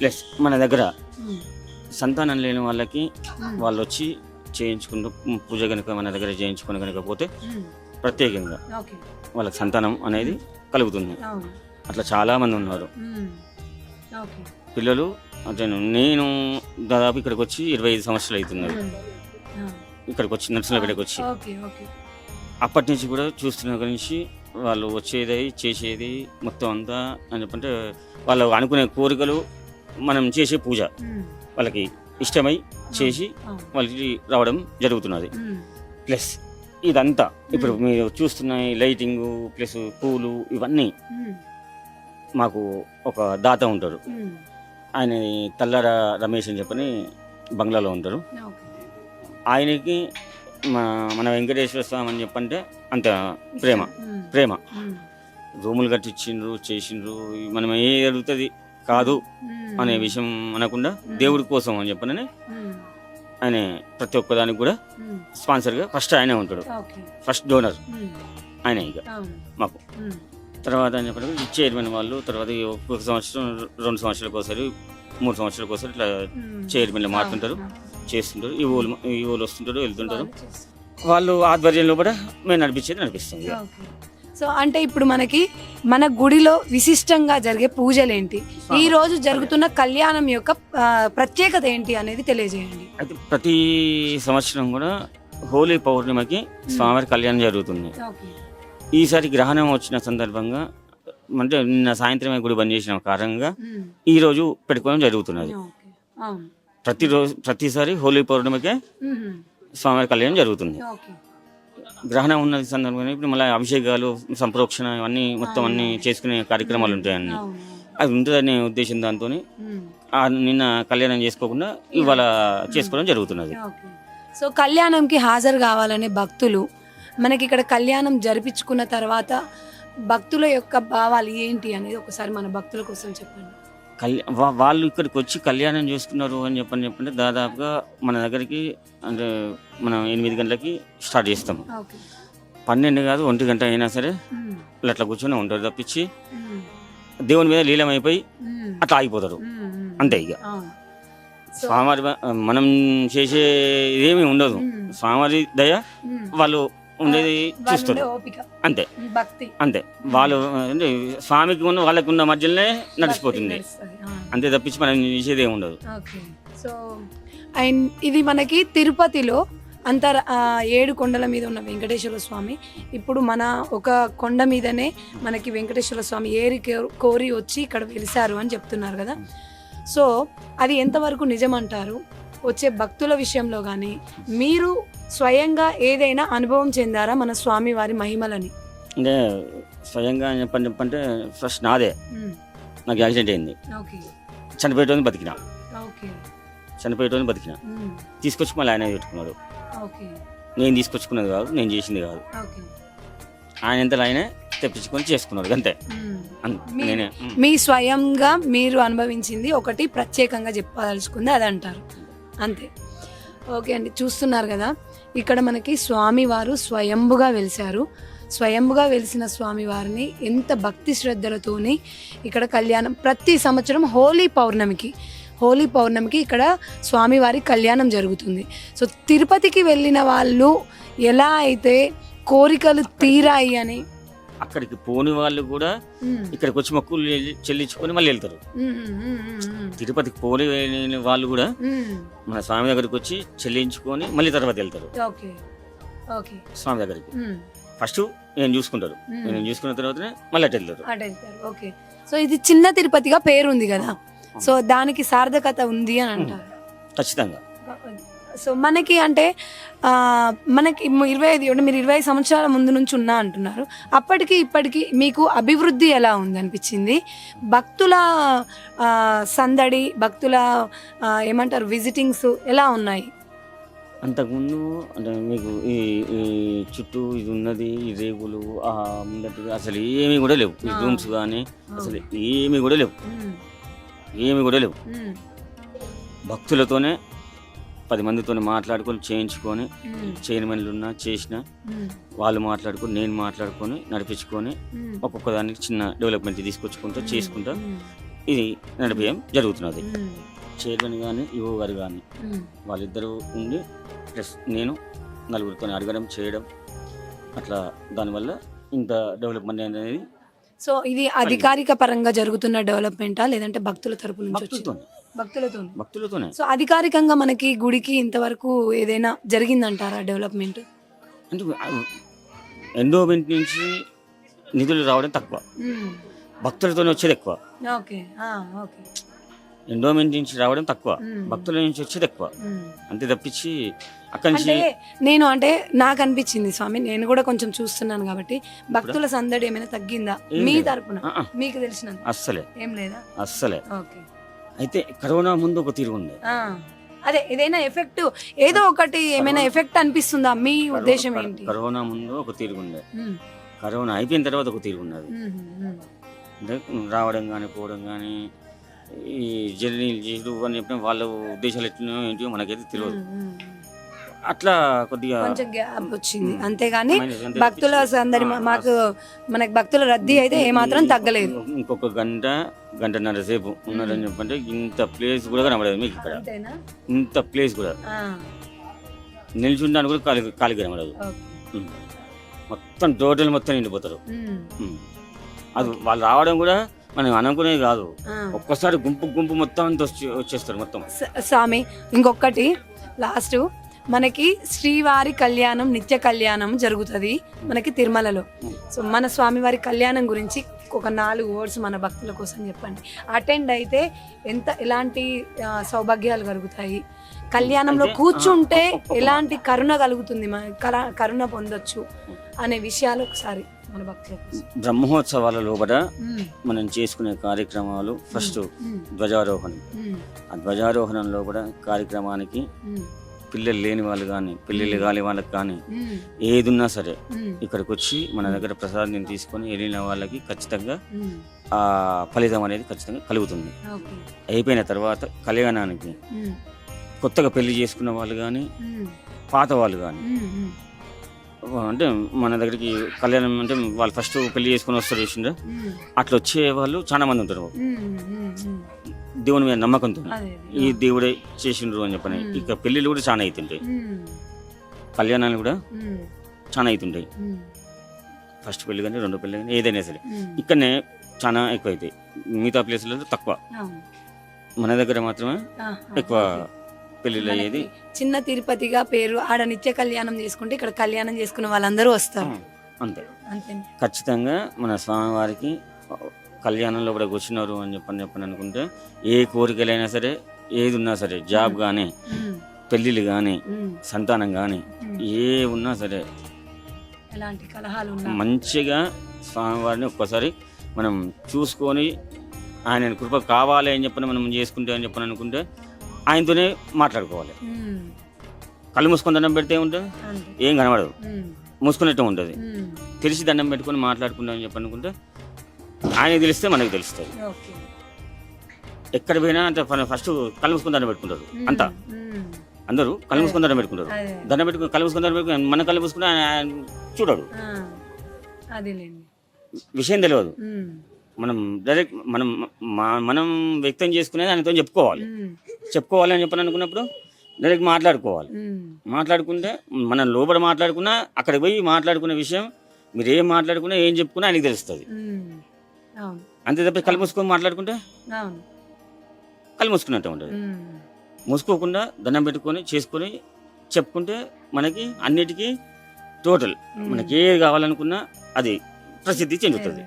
ప్లస్ మన దగ్గర సంతానం లేని వాళ్ళకి వాళ్ళు వచ్చి చేయించుకుంటూ పూజ కనుక మన దగ్గర చేయించుకుని కనుకపోతే ప్రత్యేకంగా వాళ్ళకి సంతానం అనేది కలుగుతుంది. అట్లా చాలా మంది ఉన్నారు పిల్లలు. అంటే నేను దాదాపు ఇక్కడికి వచ్చి 25 సంవత్సరాలు అవుతున్నది. ఇక్కడికి వచ్చి నరసింహపేటకి వచ్చి అప్పటి నుంచి కూడా చూస్తున్న గురించి వాళ్ళు వచ్చేది చేసేది మొత్తం అంతా అని చెప్పంటే వాళ్ళు అనుకునే కోరికలు, మనం చేసే పూజ వాళ్ళకి ఇష్టమై చేసి వాళ్ళకి రావడం జరుగుతున్నది. ప్లస్ ఇదంతా ఇప్పుడు మీరు చూస్తున్న లైటింగ్ ప్లస్ పూలు ఇవన్నీ మాకు ఒక దాత ఉంటారు, ఆయన తల్లార రమేష్ అని చెప్పని బంగ్లాలో ఉంటారు. ఆయనకి మన వెంకటేశ్వర స్వామి అని చెప్పంటే అంత ప్రేమ. రూములు కట్టించిండ్రు, చేసిండ్రు, మనం ఏ జరుగుతుంది కాదు అనే విషయం అనకుండా దేవుడి కోసం అని చెప్పనని ఆయన ప్రతి ఒక్కదానికి కూడా స్పాన్సర్గా ఫస్ట్ ఆయనే ఉంటాడు, ఫస్ట్ డోనర్ ఆయన. ఇక మాకు తర్వాత అని చెప్పినప్పుడు చైర్మన్ వాళ్ళు తర్వాత 1 సంవత్సరం 2 సంవత్సరాలకు ఒకసారి 3 సంవత్సరాలకు ఒకసారి ఇట్లా చైర్మన్లు మారుతుంటారు, చేస్తుంటారు. ఈ ఊళ్ళు వస్తుంటారు, వెళ్తుంటారు. వాళ్ళు ఆధ్వర్యంలో కూడా మేము నడిపిస్తుంది. సో అంటే ఇప్పుడు మన గుడిలో విశిష్టంగా జరిగే పూజలు ఏంటి, ఈ రోజు జరుగుతున్న కళ్యాణం యొక్క ప్రత్యేకత ఏంటి అనేది తెలియజేయండి. అయితే ప్రతి సంవత్సరం కూడా హోలీ పౌర్ణిమకి స్వామివారి కళ్యాణం జరుగుతుంది. ఈసారి గ్రహణం వచ్చిన సందర్భంగా అంటే నిన్న సాయంత్రమే గుడి బంద్ చేసిన కారణంగా ఈ రోజు పెట్టుకోవడం జరుగుతున్నది. అవును. ప్రతిసారి హోలీ పౌర్ణమికే మ్మ్. స్వామివారి కళ్యాణం జరుగుతుంది. ఓకే. గ్రహణం ఉన్న సందర్భంగా ఇప్పుడు మళ్ళీ అభిషేకాలు సంప్రోక్షణ ఇవన్నీ మొత్తం అన్ని చేసుకునే కార్యక్రమాలు ఉంటాయన్నీ. అవును. అది ఉంటుందనే ఉద్దేశం దాంతో మ్మ్. నిన్న కళ్యాణం చేసుకోకుండా ఇవాళ చేసుకోవడం జరుగుతున్నది. ఓకే. సో కళ్యాణంకి హాజరు కావాలనే భక్తులు మనకి ఇక్కడ కళ్యాణం జరిపించుకున్న తర్వాత భక్తుల యొక్క భావాలు ఏంటి అనేది ఒకసారి మన భక్తుల కోసం చెప్పండి. వాళ్ళు ఇక్కడికి వచ్చి కళ్యాణం చేసుకున్నారు అని చెప్పంటే దాదాపుగా మన దగ్గరికి అంటే మనం 8 గంటలకి స్టార్ట్ చేస్తాము. ఓకే. 12 కాదు 1 గంట అయినా సరే మ్మ్. వాళ్ళు అట్లా కూర్చొని ఉంటారు తప్పించి మ్మ్. దేవుని మీద లీలమైపోయి మ్మ్. అట్లా ఆగిపోతారు మ్మ్. అంతే. ఇక అవును. స్వామివారి మనం చేసే ఏమీ ఉండదు. మ్మ్. స్వామివారి దయ మ్మ్. వాళ్ళు ఉండేది వాళ్ళు చూస్తారు ఉండే ఓపిక, అంతే భక్తి అంతే. వాళ్ళు అంటే స్వామికి ఉన్న వాళ్ళకి ఉన్న మధ్యలోనే నడిచిపోతుంది నడుస్తుంది. ఆ. అంతే తప్పించి మనం చేసేది ఏమి ఉండదు. ఓకే. సో అండ్ ఇది మనకి తిరుపతిలో 7 కొండల మీద ఉన్న వెంకటేశ్వర స్వామి. ఇప్పుడు మన ఒక కొండ మీదనే మనకి వెంకటేశ్వర స్వామి ఏరి కోరి వచ్చి ఇక్కడ వెలిసారు అని చెప్తున్నారు కదా. సో అది ఎంతవరకు నిజమంటారు? వచ్చే భక్తుల విషయంలో కానీ మీరు స్వయంగా ఏదైనా అనుభవం చెందారా మన స్వామి వారి మహిమలని? అంటే స్వయంగా చెప్పంటే ఫస్ట్ నాదే నాకు యాక్సిడెంట్ అయింది. ఓకే. చనిపోయేటోని బతికినా ఓకే. చనిపోయేటోని బతికినా తీసుకొచ్చి మళ్ళీ ఆయన పెట్టుకున్నాడు. ఓకే. నేను తీసుకొచ్చుకున్నది కాదు, నేను చేసింది కాదు. ఓకే. ఆయన ఎంతలో ఆయనే తెప్పించుకొని చేసుకున్నాడు అంతే. నేనే మీ స్వయంగా మీరు అనుభవించింది ఒకటి ప్రత్యేకంగా చెప్పదలుచుకుంది అది అంటారు అంతే. ఓకే అండి, చూస్తున్నారు కదా ఇక్కడ మనకి స్వామివారు స్వయంభుగా వెలిశారు. స్వయంభుగా వెలిసిన స్వామివారిని ఎంత భక్తి శ్రద్ధలతోని ఇక్కడ కళ్యాణం ప్రతి సంవత్సరం హోలీ పౌర్ణమికి ఇక్కడ స్వామివారి కళ్యాణం జరుగుతుంది. సో తిరుపతికి వెళ్ళిన వాళ్ళు ఎలా అయితే కోరికలు తీరాయి అని అక్కడికి పోని వాళ్ళు కూడా ఇక్కడికి వచ్చి మొక్కులు చెల్లించుకొని మళ్ళీ వెళ్తారు. తిరుపతికి పోని వాళ్ళు కూడా మన స్వామి దగ్గరికి వచ్చి చెల్లించుకొని మళ్ళీ తర్వాత వెళ్తారు స్వామి దగ్గరికి. ఫస్ట్ నేను చూసుకుంటారు, నేను చూసుకున్న తర్వాతనే మళ్ళీ అటు వెళ్తారు. ఓకే. సో ఇది చిన్న తిరుపతిగా పేరుంది కదా, సో దానికి సార్థకత ఉంది అని అంటారు ఖచ్చితంగా. సో మనకి అంటే మనకి 25 మీరు 25 సంవత్సరాల ముందు నుంచి ఉన్నా అంటున్నారు. అప్పటికి ఇప్పటికి మీకు అభివృద్ధి ఎలా ఉంది అనిపించింది? భక్తుల సందడి, భక్తుల ఏమంటారు విజిటింగ్స్ ఎలా ఉన్నాయి? అంతకుముందు అంటే మీకు ఈ చుట్టూ ఇది ఉన్నది, ఈ రేగులు ముందటి అసలు ఏమీ కూడా లేవు. ఈ రూమ్స్ కానీ అసలు ఏమీ కూడా లేవు. భక్తులతోనే 10 మందితో మాట్లాడుకొని చేయించుకొని చైర్మన్లు ఉన్నా చేసిన వాళ్ళు మాట్లాడుకొని నేను మాట్లాడుకొని నడిపించుకొని ఒక్కొక్క దానికి చిన్న డెవలప్మెంట్ తీసుకొచ్చుకుంటూ చేసుకుంటూ ఇది నడిపేయం జరుగుతున్నది. చైర్మన్ కానీ ఈవో గారు కానీ వాళ్ళిద్దరూ ఉండి ప్లస్ నేను నలుగురితో అడగడం చేయడం అట్లా దానివల్ల ఇంత డెవలప్మెంట్ అనేది. సో ఇది అధికారిక పరంగా జరుగుతున్న డెవలప్మెంటా లేదంటే భక్తుల తరపు నుంచి? భక్తులతోనే. సో అధికారికంగా మనకి గుడికి ఇంతవరకు ఏదైనా జరిగిందంటారా డెవలప్మెంట్? అంటే ఎండోమెంట్ నుంచి నిధులు రావడం తక్కువ, భక్తులతోనే వచ్చేది ఎక్కువ. ఎండోమెంట్ నుంచి రావడం తక్కువ, భక్తుల నుంచి వచ్చేది ఎక్కువ. అంతే తప్పించి అక్కడి నుంచి నేను అంటే నాకు అనిపించింది స్వామి, నేను కూడా కొంచెం చూస్తున్నాను కాబట్టి భక్తుల సందడి ఏమైనా తగ్గిందా మీ తరపున? మీకు తెలిసిన అస్సలే ఏం లేదా? అస్సలే. అయితే కరోనా ముందు ఒక తీరు ఉండే. అదే ఏదైనా ఎఫెక్ట్ ఏదో ఒకటి ఏమైనా ఎఫెక్ట్ అనిపిస్తుందా? మీ ఉద్దేశం ఏంటి? కరోనా ముందు ఒక తీరు ఉండే, కరోనా అయిపోయిన తర్వాత ఒక తీరు ఉన్నది. అంటే రావడం కానీ పోవడం కానీ ఈ జర్నీలు చేయడం అని చెప్పిన వాళ్ళ ఉద్దేశాలు ఎట్లా ఏంటో మనకైతే తెలియదు. అట్లా కొద్దిగా కొంచెం గ్యాప్ వచ్చింది అంతేగాని భక్తుల సందడి మనకి భక్తుల రద్దీ అయితే ఏమాత్రం తగ్గలేదు. ఇంకొక గంటన్నర సేపు ఉన్నారని చెప్పంటే ఇంత ప్లేస్ కూడా కనబడదు మీకు ఇక్కడ. ఇంత ప్లేస్ కూడా నిల్చుంటాను కూడా ఖాళీ కనబడదు. మొత్తం టోటల్ మొత్తం నిండిపోతారు. అది వాళ్ళు రావడం కూడా మనం అనుకునేది కాదు, ఒక్కసారి గుంపు మొత్తం అంతా వచ్చేస్తారు మొత్తం. స్వామి ఇంకొకటి లాస్ట్ మనకి శ్రీవారి కళ్యాణం నిత్య కళ్యాణం జరుగుతుంది మనకి తిరుమలలో. సో మన స్వామివారి కళ్యాణం గురించి ఒక 4 వర్డ్స్ మన భక్తుల కోసం చెప్పండి. అటెండ్ అయితే ఎలాంటి సౌభాగ్యాలు కలుగుతాయి, కళ్యాణంలో కూర్చుంటే ఎలాంటి కరుణ కలుగుతుంది, కరుణ పొందొచ్చు అనే విషయాలు ఒకసారి మన భక్తులకు. బ్రహ్మోత్సవాలలో కూడా మనం చేసుకునే కార్యక్రమాలు ఫస్ట్ ధ్వజారోహణం. ఆ ధ్వజారోహణంలో కూడా కార్యక్రమానికి పిల్లలు లేని వాళ్ళు కానీ పిల్లలు కాని వాళ్ళకి కానీ ఏది ఉన్నా సరే ఇక్కడికి వచ్చి మన దగ్గర ప్రసాదం తీసుకొని వెళ్ళిన వాళ్ళకి ఖచ్చితంగా ఆ ఫలితం అనేది ఖచ్చితంగా కలుగుతుంది. అయిపోయిన తర్వాత కళ్యాణానికి కొత్తగా పెళ్లి చేసుకున్న వాళ్ళు కానీ పాత వాళ్ళు కానీ అంటే మన దగ్గరికి కళ్యాణం అంటే వాళ్ళు ఫస్ట్ పెళ్లి చేసుకుని వస్తారు చూసిండ్రా, అట్లా వచ్చే వాళ్ళు చాలా మంది ఉంటారు. దేవుని మీద నమ్మకంతో ఈ దేవుడే చేసిండ్రు అని చెప్పని ఇక పెళ్లిళ్ళు కూడా చాలా అవుతుంటాయి, కళ్యాణాలు కూడా చాలా అవుతుంటాయి. ఫస్ట్ పెళ్లి కానీ రెండో పెళ్లి కానీ ఏదైనా సరే ఇక్కడనే చాలా ఎక్కువ అవుతాయి. మిగతా ప్లేసులలో తక్కువ, మన దగ్గర మాత్రమే ఎక్కువ పెళ్లిళ్ళు అయ్యేది. చిన్న తిరుపతిగా పేరు, ఆడ నిత్య కళ్యాణం చేసుకుంటే ఇక్కడ కళ్యాణం చేసుకున్న వాళ్ళందరూ వస్తారు. అంతే ఖచ్చితంగా మన స్వామివారికి కళ్యాణంలో కూడా కూర్చున్నారు అని చెప్పని అనుకుంటే ఏ కోరికలైనా సరే ఏది ఉన్నా సరే, జాబ్ కానీ పెళ్ళిళ్ళు కానీ సంతానం కానీ ఏ ఉన్నా సరే ఎలాంటి కలహాలు మంచిగా స్వామివారిని ఒక్కసారి మనం చూసుకొని ఆయన కృప కావాలి అని చెప్పని మనం చేసుకుంటే అని చెప్పని అనుకుంటే ఆయనతోనే మాట్లాడుకోవాలి. కళ్ళు మూసుకొని దండం పెడితే ఉంటుంది, ఏం కనబడదు, మూసుకున్నట్టు ఉంటుంది. తెలిసి దండం పెట్టుకొని మాట్లాడుకుంటామని చెప్పి అనుకుంటే ఆయన తెలిస్తే మనకు తెలుస్తుంది. ఎక్కడ పోయినా అంటే ఫస్ట్ కళ్ళు మూసుకొని దండం పెట్టుకుంటారు, అంతా అందరూ కళ్ళు మూసుకొని దండం పెట్టుకుంటారు. దండం పెట్టుకుని కళ్ళు మూసుకొని దండం పెట్టుకుని మన కళ్ళు మూసుకుని ఆయన చూడడు, విషయం తెలియదు. మనం డైరెక్ట్ మనం వ్యక్తం చేసుకునేది ఆయనతో చెప్పుకోవాలి అని చెప్పని అనుకున్నప్పుడు డైరెక్ట్ మాట్లాడుకుంటే మనం లోపల మాట్లాడుకున్నా అక్కడ పోయి మాట్లాడుకునే విషయం మీరు ఏం మాట్లాడుకున్నా ఏం చెప్పుకున్నా ఆయనకి తెలుస్తుంది. అంతే తప్ప కళ్ళు మూసుకొని మాట్లాడుకుంటే కళ్ళు మూసుకున్నట్టు ఉంటుంది. మూసుకోకుండా దండం పెట్టుకొని చేసుకొని చెప్పుకుంటే మనకి అన్నిటికీ టోటల్ మనకి ఏది కావాలనుకున్నా అది ప్రసిద్ధి చెందుతుంది.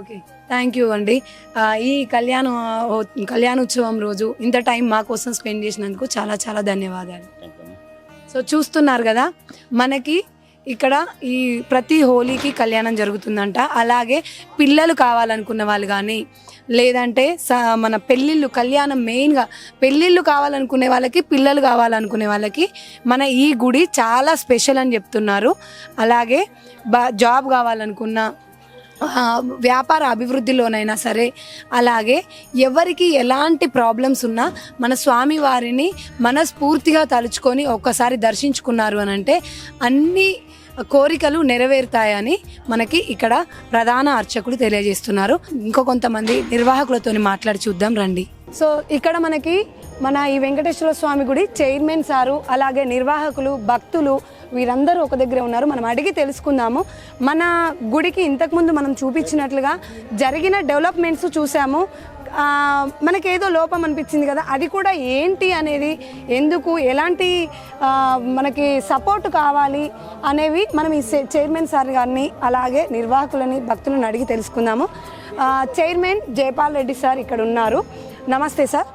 ఓకే, థ్యాంక్ యూ అండి. ఈ కళ్యాణోత్సవం రోజు ఇంత టైం మా కోసం స్పెండ్ చేసినందుకు చాలా చాలా ధన్యవాదాలు. సో చూస్తున్నారు కదా, మనకి ఇక్కడ ఈ ప్రతి హోలీకి కళ్యాణం జరుగుతుందంట. అలాగే పిల్లలు కావాలనుకున్న వాళ్ళు కానీ లేదంటే మన పెళ్ళిళ్ళు కళ్యాణం మెయిన్గా పెళ్ళిళ్ళు కావాలనుకునే వాళ్ళకి పిల్లలు కావాలనుకునే వాళ్ళకి మన ఈ గుడి చాలా స్పెషల్ అని చెప్తున్నారు. అలాగే జాబ్ కావాలనుకున్న వ్యాపార అభివృద్ధిలోనైనా సరే, అలాగే ఎవరికి ఎలాంటి ప్రాబ్లమ్స్ ఉన్నా మన స్వామి వారిని మనస్ఫూర్తిగా తలుచుకొని ఒక్కసారి దర్శించుకున్నారు అని అంటే అన్ని కోరికలు నెరవేరుతాయని మనకి ఇక్కడ ప్రధాన అర్చకులు తెలియజేస్తున్నారు. ఇంకో కొంతమంది నిర్వాహకులతో మాట్లాడి చూద్దాం రండి. సో ఇక్కడ మనకి మన ఈ వెంకటేశ్వర స్వామి గుడి చైర్మన్ సారు, అలాగే నిర్వాహకులు, భక్తులు వీరందరూ ఒక దగ్గర ఉన్నారు. మనం అడిగి తెలుసుకుందాము. మన గుడికి ఇంతకుముందు మనం చూపించినట్లుగా జరిగిన డెవలప్మెంట్స్ చూసాము. మనకేదో లోపం అనిపించింది కదా, అది కూడా ఏంటి అనేది, ఎందుకు ఎలాంటి మనకి సపోర్ట్ కావాలి అనేవి మనం ఈ చైర్మన్ సార్ గారిని అలాగే నిర్వాహకులని భక్తులను అడిగి తెలుసుకుందాము. చైర్మన్ జయపాల్ రెడ్డి సార్ ఇక్కడ ఉన్నారు. నమస్తే సార్.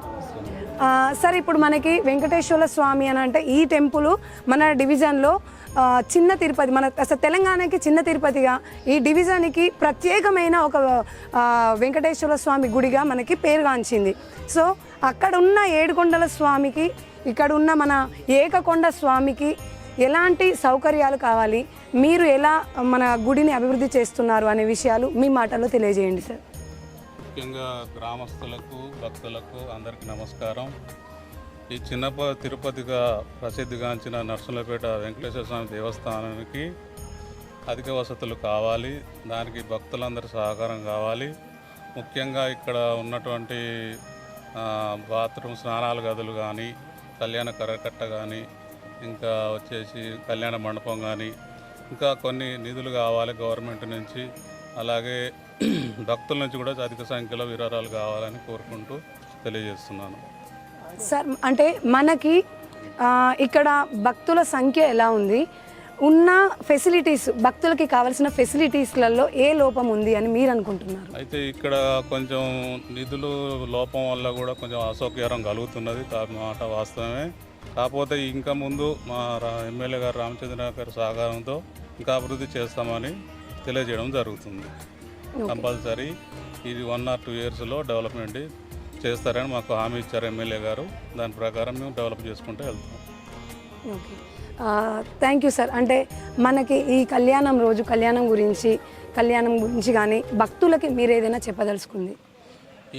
సార్, ఇప్పుడు మనకి వెంకటేశ్వర స్వామి అని అంటే ఈ టెంపుల్ మన డివిజన్లో చిన్న తిరుపతి, మన అసలు తెలంగాణకి చిన్న తిరుపతిగా ఈ డివిజన్కి ప్రత్యేకమైన ఒక వెంకటేశ్వర స్వామి గుడిగా మనకి పేరుగాంచింది. సో అక్కడ ఉన్న ఏడుకొండల స్వామికి, ఇక్కడ ఉన్న మన ఏకకొండ స్వామికి ఎలాంటి సౌకర్యాలు కావాలి, మీరు ఎలా మన గుడిని అభివృద్ధి చేస్తున్నారు అనే విషయాలు మీ మాటల్లో తెలియజేయండి సార్. ముఖ్యంగా గ్రామస్తులకు, భక్తులకు అందరికీ నమస్కారం. ఈ చిన్న తిరుపతిగా ప్రసిద్ధిగాంచిన నర్సులపేట వెంకటేశ్వర స్వామి దేవస్థానానికి అధిక వసతులు కావాలి, దానికి భక్తులందరి సహకారం కావాలి. ముఖ్యంగా ఇక్కడ ఉన్నటువంటి బాత్రూమ్ స్నానాల గదులు కానీ, కళ్యాణ కరకట్ట కానీ, ఇంకా వచ్చేసి కళ్యాణ మండపం కానీ, ఇంకా కొన్ని నిధులు కావాలి గవర్నమెంట్ నుంచి. అలాగే భక్తుల నుంచి కూడా అధిక సంఖ్యలో విరాళాలు కావాలని కోరుకుంటూ తెలియజేస్తున్నాను. సార్, అంటే మనకి ఇక్కడ భక్తుల సంఖ్య ఎలా ఉంది, ఉన్న ఫెసిలిటీస్, భక్తులకి కావాల్సిన ఫెసిలిటీస్లలో ఏ లోపం ఉంది అని మీరు అనుకుంటున్నారు? అయితే ఇక్కడ కొంచెం నిధులు లోపం వల్ల కూడా కొంచెం అసౌకర్యం కలుగుతున్నది, మాట వాస్తవమే. కాకపోతే ఇంకా ముందు మా ఎమ్మెల్యే గారు రామచంద్ర గారి సహకారంతో ఇంకా అభివృద్ధి చేస్తామని తెలియజేయడం జరుగుతుంది. కంపల్సరీ ఇది 1 or 2 yearsలో డెవలప్మెంట్ చేస్తారని మాకు హామీ ఇచ్చారు ఎమ్మెల్యే గారు. దాని ప్రకారం మేము డెవలప్ చేసుకుంటూ వెళ్తాం. Okay, thank you sir. అంటే మనకి ఈ కళ్యాణం రోజు కళ్యాణం గురించి కానీ భక్తులకి మీరు ఏదైనా చెప్పదలుచుకుంది?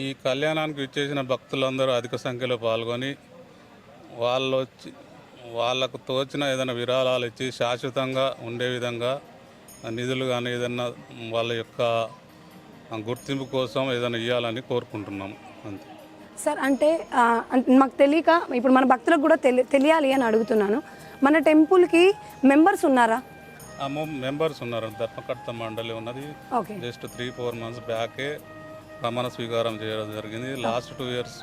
ఈ కళ్యాణానికి ఇచ్చేసిన భక్తులందరూ అధిక సంఖ్యలో పాల్గొని వాళ్ళకు తోచిన ఏదైనా విరాళాలు ఇచ్చి శాశ్వతంగా ఉండే విధంగా నిధులు కానీ ఏదైనా వాళ్ళ యొక్క గుర్తింపు కోసం ఏదైనా ఇవ్వాలని కోరుకుంటున్నాము అంతే సార్. అంటే మాకు తెలియక ఇప్పుడు మన భక్తులకు కూడా తెలియాలి అని అడుగుతున్నాను. మన టెంపుల్కి మెంబర్స్ ఉన్నారా? మెంబర్స్ ఉన్నారు. ధర్మకర్త మండలి ఉన్నది. జస్ట్ 3-4 months బ్యాకే ప్రమాణ స్వీకారం చేయడం జరిగింది. లాస్ట్ 2 years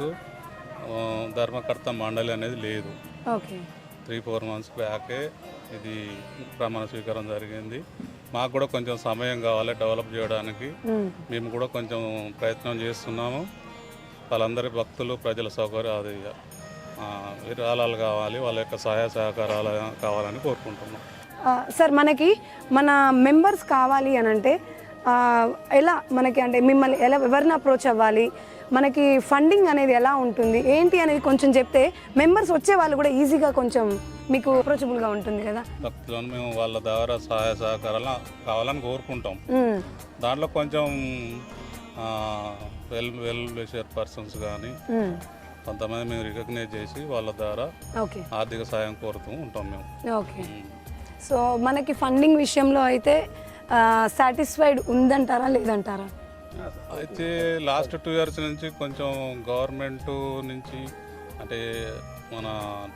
ధర్మకర్త మండలి అనేది లేదు. 3-4 months బ్యాకే ఇది ప్రమాణ స్వీకారం జరిగింది. మాకు కూడా కొంచెం సమయం కావాలి డెవలప్ చేయడానికి. మేము కూడా కొంచెం ప్రయత్నం చేస్తున్నాము. వాళ్ళందరి భక్తులు ప్రజల సౌకర్యం విరాళాలు కావాలి, వాళ్ళ యొక్క సహాయ సహకారాలు కావాలని కోరుకుంటున్నాం. సార్, మనకి మన మెంబర్స్ కావాలి అని అంటే ఎలా మనకి, అంటే మిమ్మల్ని ఎవరిని అప్రోచ్ అవ్వాలి, మనకి ఫండింగ్ అనేది ఎలా ఉంటుంది ఏంటి అనేది కొంచెం చెప్తే మెంబర్స్ వచ్చే వాళ్ళు కూడా ఈజీగా కొంచెం మీకు అప్రోచబుల్గా ఉంటుంది కదా. భక్తులను మేము వాళ్ళ ద్వారా సహాయ సహకారాలు కావాలని కోరుకుంటాం. దాంట్లో కొంచెం వెల్ విషర్ పర్సన్స్ కానీ కొంతమంది మేము రికగ్నైజ్ చేసి వాళ్ళ ద్వారా ఆర్థిక సాయం కోరుతూ ఉంటాం మేము. ఓకే, సో మనకి ఫండింగ్ విషయంలో అయితే సాటిస్ఫైడ్ ఉందంటారా లేదంటారా? అయితే లాస్ట్ 2 years నుంచి కొంచెం గవర్నమెంట్ నుంచి అంటే మన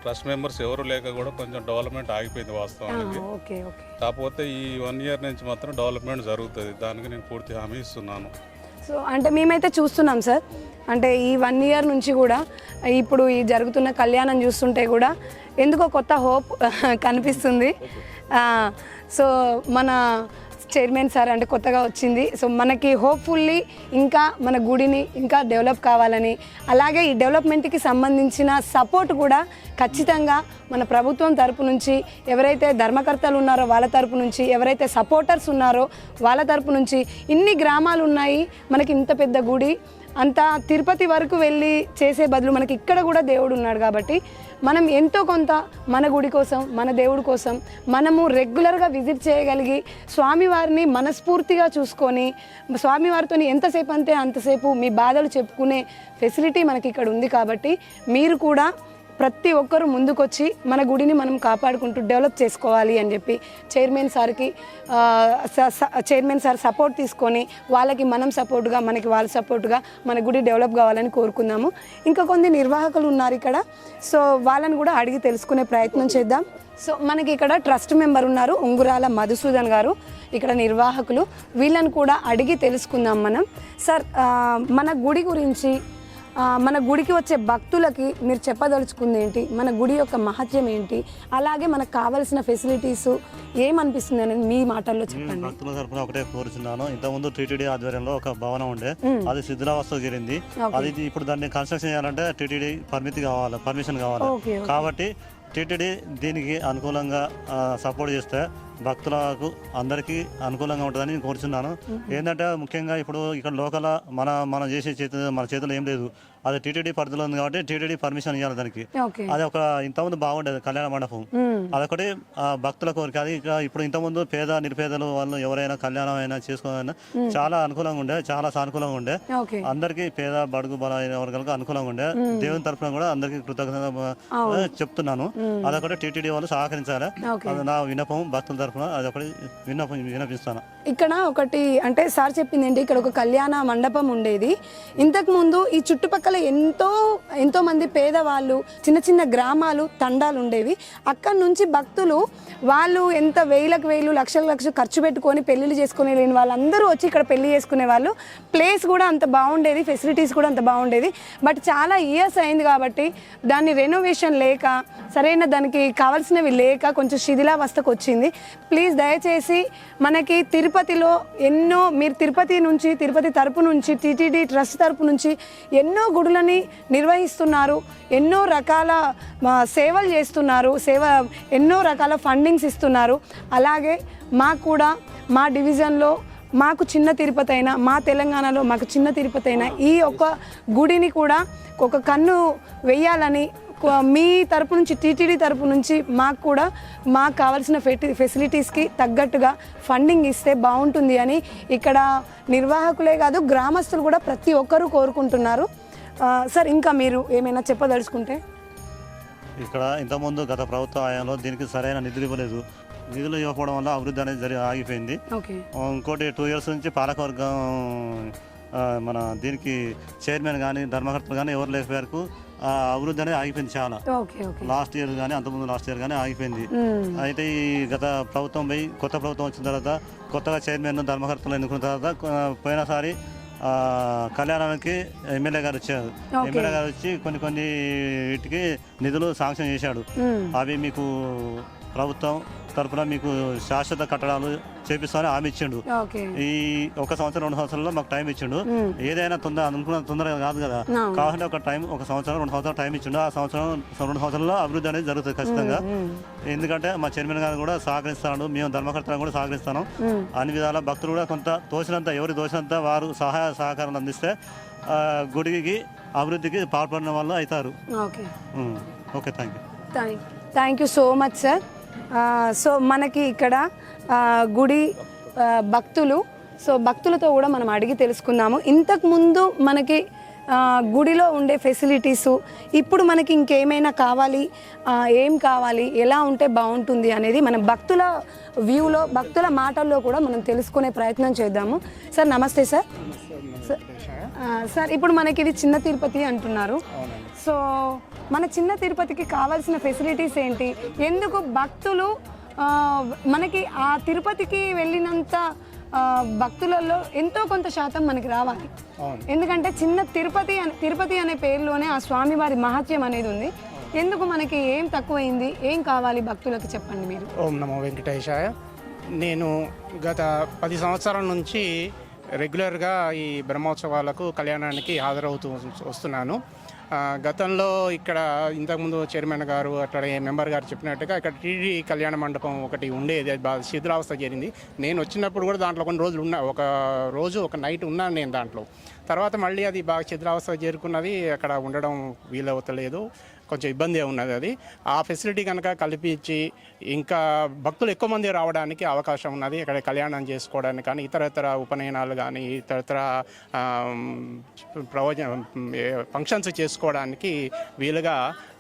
ట్రస్ట్ మెంబర్స్ ఎవరు లేక కూడా కొంచెం డెవలప్మెంట్ ఆగిపోయింది వాస్తవానికి. కాకపోతే ఈ 1 year నుంచి మాత్రం డెవలప్మెంట్ జరుగుతుంది. దానికి నేను పూర్తి హామీ ఇస్తున్నాను. సో అంటే మేమైతే చూస్తున్నాం సార్, అంటే ఈ 1 year నుంచి కూడా ఇప్పుడు ఈ జరుగుతున్న కళ్యాణం చూస్తుంటే కూడా ఎందుకో కొత్త హోప్ కనిపిస్తుంది. సో మన చైర్మన్ సార్ అంటే కొత్తగా వచ్చింది. సో మనకి హోప్ఫుల్లీ ఇంకా మన గుడిని ఇంకా డెవలప్ కావాలని, అలాగే ఈ డెవలప్మెంట్కి సంబంధించిన సపోర్ట్ కూడా ఖచ్చితంగా మన ప్రభుత్వం తరపు నుంచి, ఎవరైతే ధర్మకర్తలు ఉన్నారో వాళ్ళ తరపు నుంచి, ఎవరైతే సపోర్టర్స్ ఉన్నారో వాళ్ళ తరపు నుంచి, ఇన్ని గ్రామాలు ఉన్నాయి మనకి, ఇంత పెద్ద గుడి, అంత తిరుపతి వరకు వెళ్ళి చేసే బదులు మనకి ఇక్కడ కూడా దేవుడు ఉన్నాడు కాబట్టి మనం ఎంతో కొంత మన గుడి కోసం, మన దేవుడి కోసం మనము రెగ్యులర్గా విజిట్ చేయగలిగి స్వామివారిని మనస్ఫూర్తిగా చూసుకొని స్వామివారితో ఎంతసేపు అంతే అంతసేపు మీ బాధలు చెప్పుకునే ఫెసిలిటీ మనకి ఇక్కడ ఉంది. కాబట్టి మీరు కూడా ప్రతి ఒక్కరూ ముందుకొచ్చి మన గుడిని మనం కాపాడుకుంటూ డెవలప్ చేసుకోవాలి అని చెప్పి చైర్మన్ సార్ సపోర్ట్ తీసుకొని వాళ్ళకి మనం సపోర్ట్గా, మనకి వాళ్ళ సపోర్ట్గా మన గుడి డెవలప్ కావాలని కోరుకుందాము. ఇంకా కొన్ని నిర్వాహకులు ఉన్నారు ఇక్కడ, సో వాళ్ళని కూడా అడిగి తెలుసుకునే ప్రయత్నం చేద్దాం. సో మనకి ఇక్కడ ట్రస్ట్ మెంబర్ ఉన్నారు, ఉంగురాల మధుసూదన్ గారు, ఇక్కడ నిర్వాహకులు, వీళ్ళని కూడా అడిగి తెలుసుకుందాం మనం. సార్, మన గుడి గురించి, మన గుడికి వచ్చే భక్తులకి మీరు చెప్పదలుచుకుంది ఏంటి, మన గుడి యొక్క మహత్యం ఏంటి, అలాగే మనకు కావాల్సిన ఫెసిలిటీస్ ఏమనిపిస్తుంది అనేది మీ మాటల్లో చెప్పండి. భక్తుల తరపున ఒకటే కోరుచున్నాను. ఇంతకుముందు టీటీడీ ఆధ్వర్యంలో ఒక భవనం ఉండే, అది శిథిలావస్థకు చేరింది. అది ఇప్పుడు దాన్ని కన్స్ట్రక్షన్ చేయాలంటే టీటీడీ పర్మిషన్ కావాలి. కాబట్టి టీటీడీ దీనికి అనుకూలంగా సపోర్ట్ చేస్తే భక్తులకు అందరికీ అనుకూలంగా ఉంటుందని నేను కోరుచున్నాను. ఏంటంటే ముఖ్యంగా ఇప్పుడు ఇక్కడ లోకల్ మనం చేసే మన చేతిలో ఏం లేదు, అది టీటీడీ పరిధిలో ఉంది కాబట్టి టీటీడీ పర్మిషన్ ఇవ్వాలి దానికి. అది ఒక ఇంతకుముందు బాగుండేది కళ్యాణ మండపం, అదొకటి భక్తుల కోరిక. అది ఇప్పుడు ఇంతకుముందు నిరుపేదలు వాళ్ళు ఎవరైనా కళ్యాణం అయినా చేసుకోవాలన్నా చాలా అనుకూలంగా ఉండే, చాలా సానుకూలంగా ఉండే, అందరికీ పేద బడుగు బలైన వర్గాలకు అనుకూలంగా ఉండే. దేవుని తరఫున కూడా అందరికీ కృతజ్ఞత చెప్తున్నాను. అదొకటి టీటీడీ వాళ్ళు సహకరించాలి, అది నా విన్నపం భక్తుల తరఫున. తరఫున అది ఒకటి విన్నపిస్తాను. ఇక్కడ ఒకటి అంటే సార్ చెప్పింది ఏంటి, ఇక్కడ ఒక కళ్యాణ మండపం ఉండేది. ఇంతకు ముందు ఈ చుట్టుపక్కల ఎంతో మంది పేదవాళ్ళు, చిన్న చిన్న గ్రామాలు, తండాలు ఉండేవి. అక్కడ నుంచి భక్తులు వాళ్ళు ఎంత వేలకు వేలు, లక్షలు ఖర్చు పెట్టుకొని పెళ్లిళ్ళు చేసుకునే లేని వాళ్ళందరూ వచ్చి ఇక్కడ పెళ్లి చేసుకునే వాళ్ళు. ప్లేస్ కూడా అంత బాగుండేది, ఫెసిలిటీస్ కూడా అంత బాగుండేది. బట్ చాలా ఇయర్స్ అయింది కాబట్టి దాన్ని రెనోవేషన్ లేక, సరైన దానికి కావాల్సినవి లేక కొంచెం శిథిలావస్థకు వచ్చింది. ప్లీజ్ దయచేసి మనకి తిరుపతిలో మీరు తిరుపతి తరపు నుంచి టీటీడీ ట్రస్ట్ తరపు నుంచి ఎన్నో గుడులని నిర్వహిస్తున్నారు, ఎన్నో రకాల సేవలు చేస్తున్నారు, ఎన్నో రకాల ఫండింగ్స్ ఇస్తున్నారు. అలాగే మాకు కూడా మా డివిజన్లో మాకు చిన్న తిరుపతి అయినా, మా తెలంగాణలో మాకు చిన్న తిరుపతి అయినా ఈ ఒక్క గుడిని కూడా ఒక కన్ను వెయ్యాలని మీ తరపు నుంచి, టీటీడీ తరపు నుంచి మాకు కావాల్సిన ఫెసిలిటీస్కి తగ్గట్టుగా ఫండింగ్ ఇస్తే బాగుంటుంది అని ఇక్కడ నిర్వాహకులే కాదు గ్రామస్తులు కూడా ప్రతి ఒక్కరూ కోరుకుంటున్నారు. సార్ ఇంకా మీరు ఏమైనా చెప్పదలుచుకుంటే? ఇక్కడ ఇంతకుముందు గత ప్రభుత్వ హయాంలో దీనికి సరైన నిధులు ఇవ్వలేదు. నిధులు ఇవ్వకపోవడం వల్ల అభివృద్ధి అనేది ఆగిపోయింది. ఇంకోటి 2 years నుంచి పాలకవర్గం మన దీనికి చైర్మన్ కానీ ధర్మకర్తలు కానీ ఎవరు లేకపోయారు. అభివృద్ధి అనేది ఆగిపోయింది చాలా. లాస్ట్ ఇయర్ కానీ అంతకుముందు లాస్ట్ ఇయర్ కానీ ఆగిపోయింది. అయితే ఈ గత ప్రభుత్వం పోయి కొత్త ప్రభుత్వం వచ్చిన తర్వాత కొత్తగా చైర్మన్ ధర్మకర్తలు ఎన్నుకున్న తర్వాత పోయినసారి కళ్యాణానికి ఎమ్మెల్యే గారు వచ్చారు. ఎమ్మెల్యే గారు వచ్చి కొన్ని వీటికి నిధులు శాంక్షన్ చేశాడు. అవి మీకు ప్రభుత్వం తరఫున మీకు శాశ్వత కట్టడాలు చేపిస్తామని హామీ ఇచ్చిండు. ఈ 1 సంవత్సరం 2 సంవత్సరాల్లో మాకు టైం ఇచ్చిండు. ఏదైనా తొందరగా కాదు కదా, కాబట్టి 1 సంవత్సరం 2 సంవత్సరాలు టైం ఇచ్చిండు. ఆ 2 సంవత్సరాల్లో అభివృద్ధి అనేది జరుగుతుంది ఖచ్చితంగా. ఎందుకంటే మా చైర్మన్ గారు కూడా సహకరిస్తాడు, మేము ధర్మకర్తలను కూడా సహకరిస్తాను. అన్ని విధాల భక్తులు కూడా కొంత తోచినంత, ఎవరికి తోచినంత వారు సహాయ సహకారాలు అందిస్తే గుడికి అభివృద్ధికి పాల్పడిన వాళ్ళు అవుతారు. Okay, thank you so much sir. So మనకి ఇక్కడ గుడి భక్తులతో కూడా మనం అడిగి తెలుసుకుందాము. ఇంతకుముందు మనకి గుడిలో ఉండే ఫెసిలిటీసు, ఇప్పుడు మనకి ఇంకేమైనా కావాలి, ఏం కావాలి, ఎలా ఉంటే బాగుంటుంది అనేది మనం భక్తుల వ్యూలో, భక్తుల మాటల్లో కూడా మనం తెలుసుకునే ప్రయత్నం చేద్దాము. సార్ నమస్తే సార్. సార్ ఇప్పుడు మనకి ఇది చిన్న తిరుపతి అంటున్నారు. సో మన చిన్న తిరుపతికి కావాల్సిన ఫెసిలిటీస్ ఏంటి? ఎందుకు భక్తులు మనకి ఆ తిరుపతికి వెళ్ళినంత భక్తులలో ఎంతో కొంత శాతం మనకి రావాలి? ఎందుకంటే చిన్న తిరుపతి అనే పేరులోనే ఆ స్వామివారి మహత్యం అనేది ఉంది. ఎందుకు మనకి ఏం తక్కువైంది, ఏం కావాలి భక్తులకు చెప్పండి మీరు. ఓం నమో వెంకటేశాయ. నేను గత 10 సంవత్సరాల నుంచి రెగ్యులర్గా ఈ బ్రహ్మోత్సవాలకు, కళ్యాణానికి హాజరవుతూ వస్తున్నాను. గతంలో ఇక్కడ ఇంతకుముందు చైర్మన్ గారు అట్లా మెంబర్ గారు చెప్పినట్టుగా ఇక్కడ టీడీ కళ్యాణ మండపం ఒకటి ఉండేది, అది బాగా శిథిలావస్థ చేరింది. నేను వచ్చినప్పుడు కూడా దాంట్లో కొన్ని రోజులు ఒక నైట్ ఉన్నాను నేను దాంట్లో. తర్వాత మళ్ళీ అది బాగా శిథిలావస్థ చేరుకున్నది, అక్కడ ఉండడం వీలవుతలేదు, కొంచెం ఇబ్బంది ఉన్నది. అది ఆ ఫెసిలిటీ కనుక కల్పించి ఇంకా భక్తులు ఎక్కువ మంది రావడానికి అవకాశం ఉన్నది. ఇక్కడ కళ్యాణం చేసుకోవడానికి కానీ, ఇతరతర ఉపనయనాలు కానీ, ఇతరతర ఫంక్షన్స్ చేసుకోవడానికి వీలుగా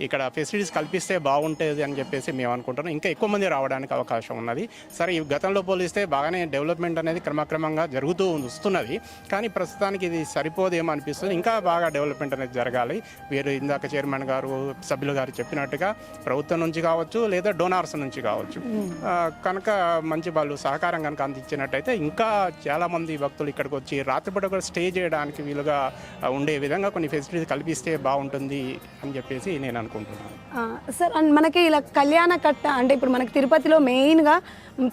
ఇక్కడ ఫెసిలిటీస్ కల్పిస్తే బాగుంటుంది అని చెప్పేసి మేము అనుకుంటున్నాం. ఇంకా ఎక్కువ మంది రావడానికి అవకాశం ఉన్నది. సరే, ఈ గతంలో పోలిస్తే బాగానే డెవలప్మెంట్ అనేది క్రమక్రమంగా జరుగుతూ వస్తున్నది. కానీ ప్రస్తుతానికి ఇది సరిపోదేమో అనిపిస్తుంది. ఇంకా బాగా డెవలప్మెంట్ అనేది జరగాలి. వీరు ఇందాక చైర్మన్ గారు, సభ్యులు గారు చెప్పినట్టుగా ప్రభుత్వం నుంచి కావచ్చు, లేదా డోనార్స్ నుంచి కావచ్చు, కనుక మంచి వాళ్ళు సహకారం కనుక అందించినట్టయితే ఇంకా చాలామంది భక్తులు ఇక్కడికి వచ్చి రాత్రిపూట కూడా స్టే చేయడానికి వీలుగా ఉండే విధంగా కొన్ని ఫెసిలిటీస్ కల్పిస్తే బాగుంటుంది అని చెప్పేసి నేను అనుకుంటున్నాను. సార్, మనకి ఇలా కళ్యాణ కట్ట అంటే ఇప్పుడు మనకి తిరుపతిలో మెయిన్గా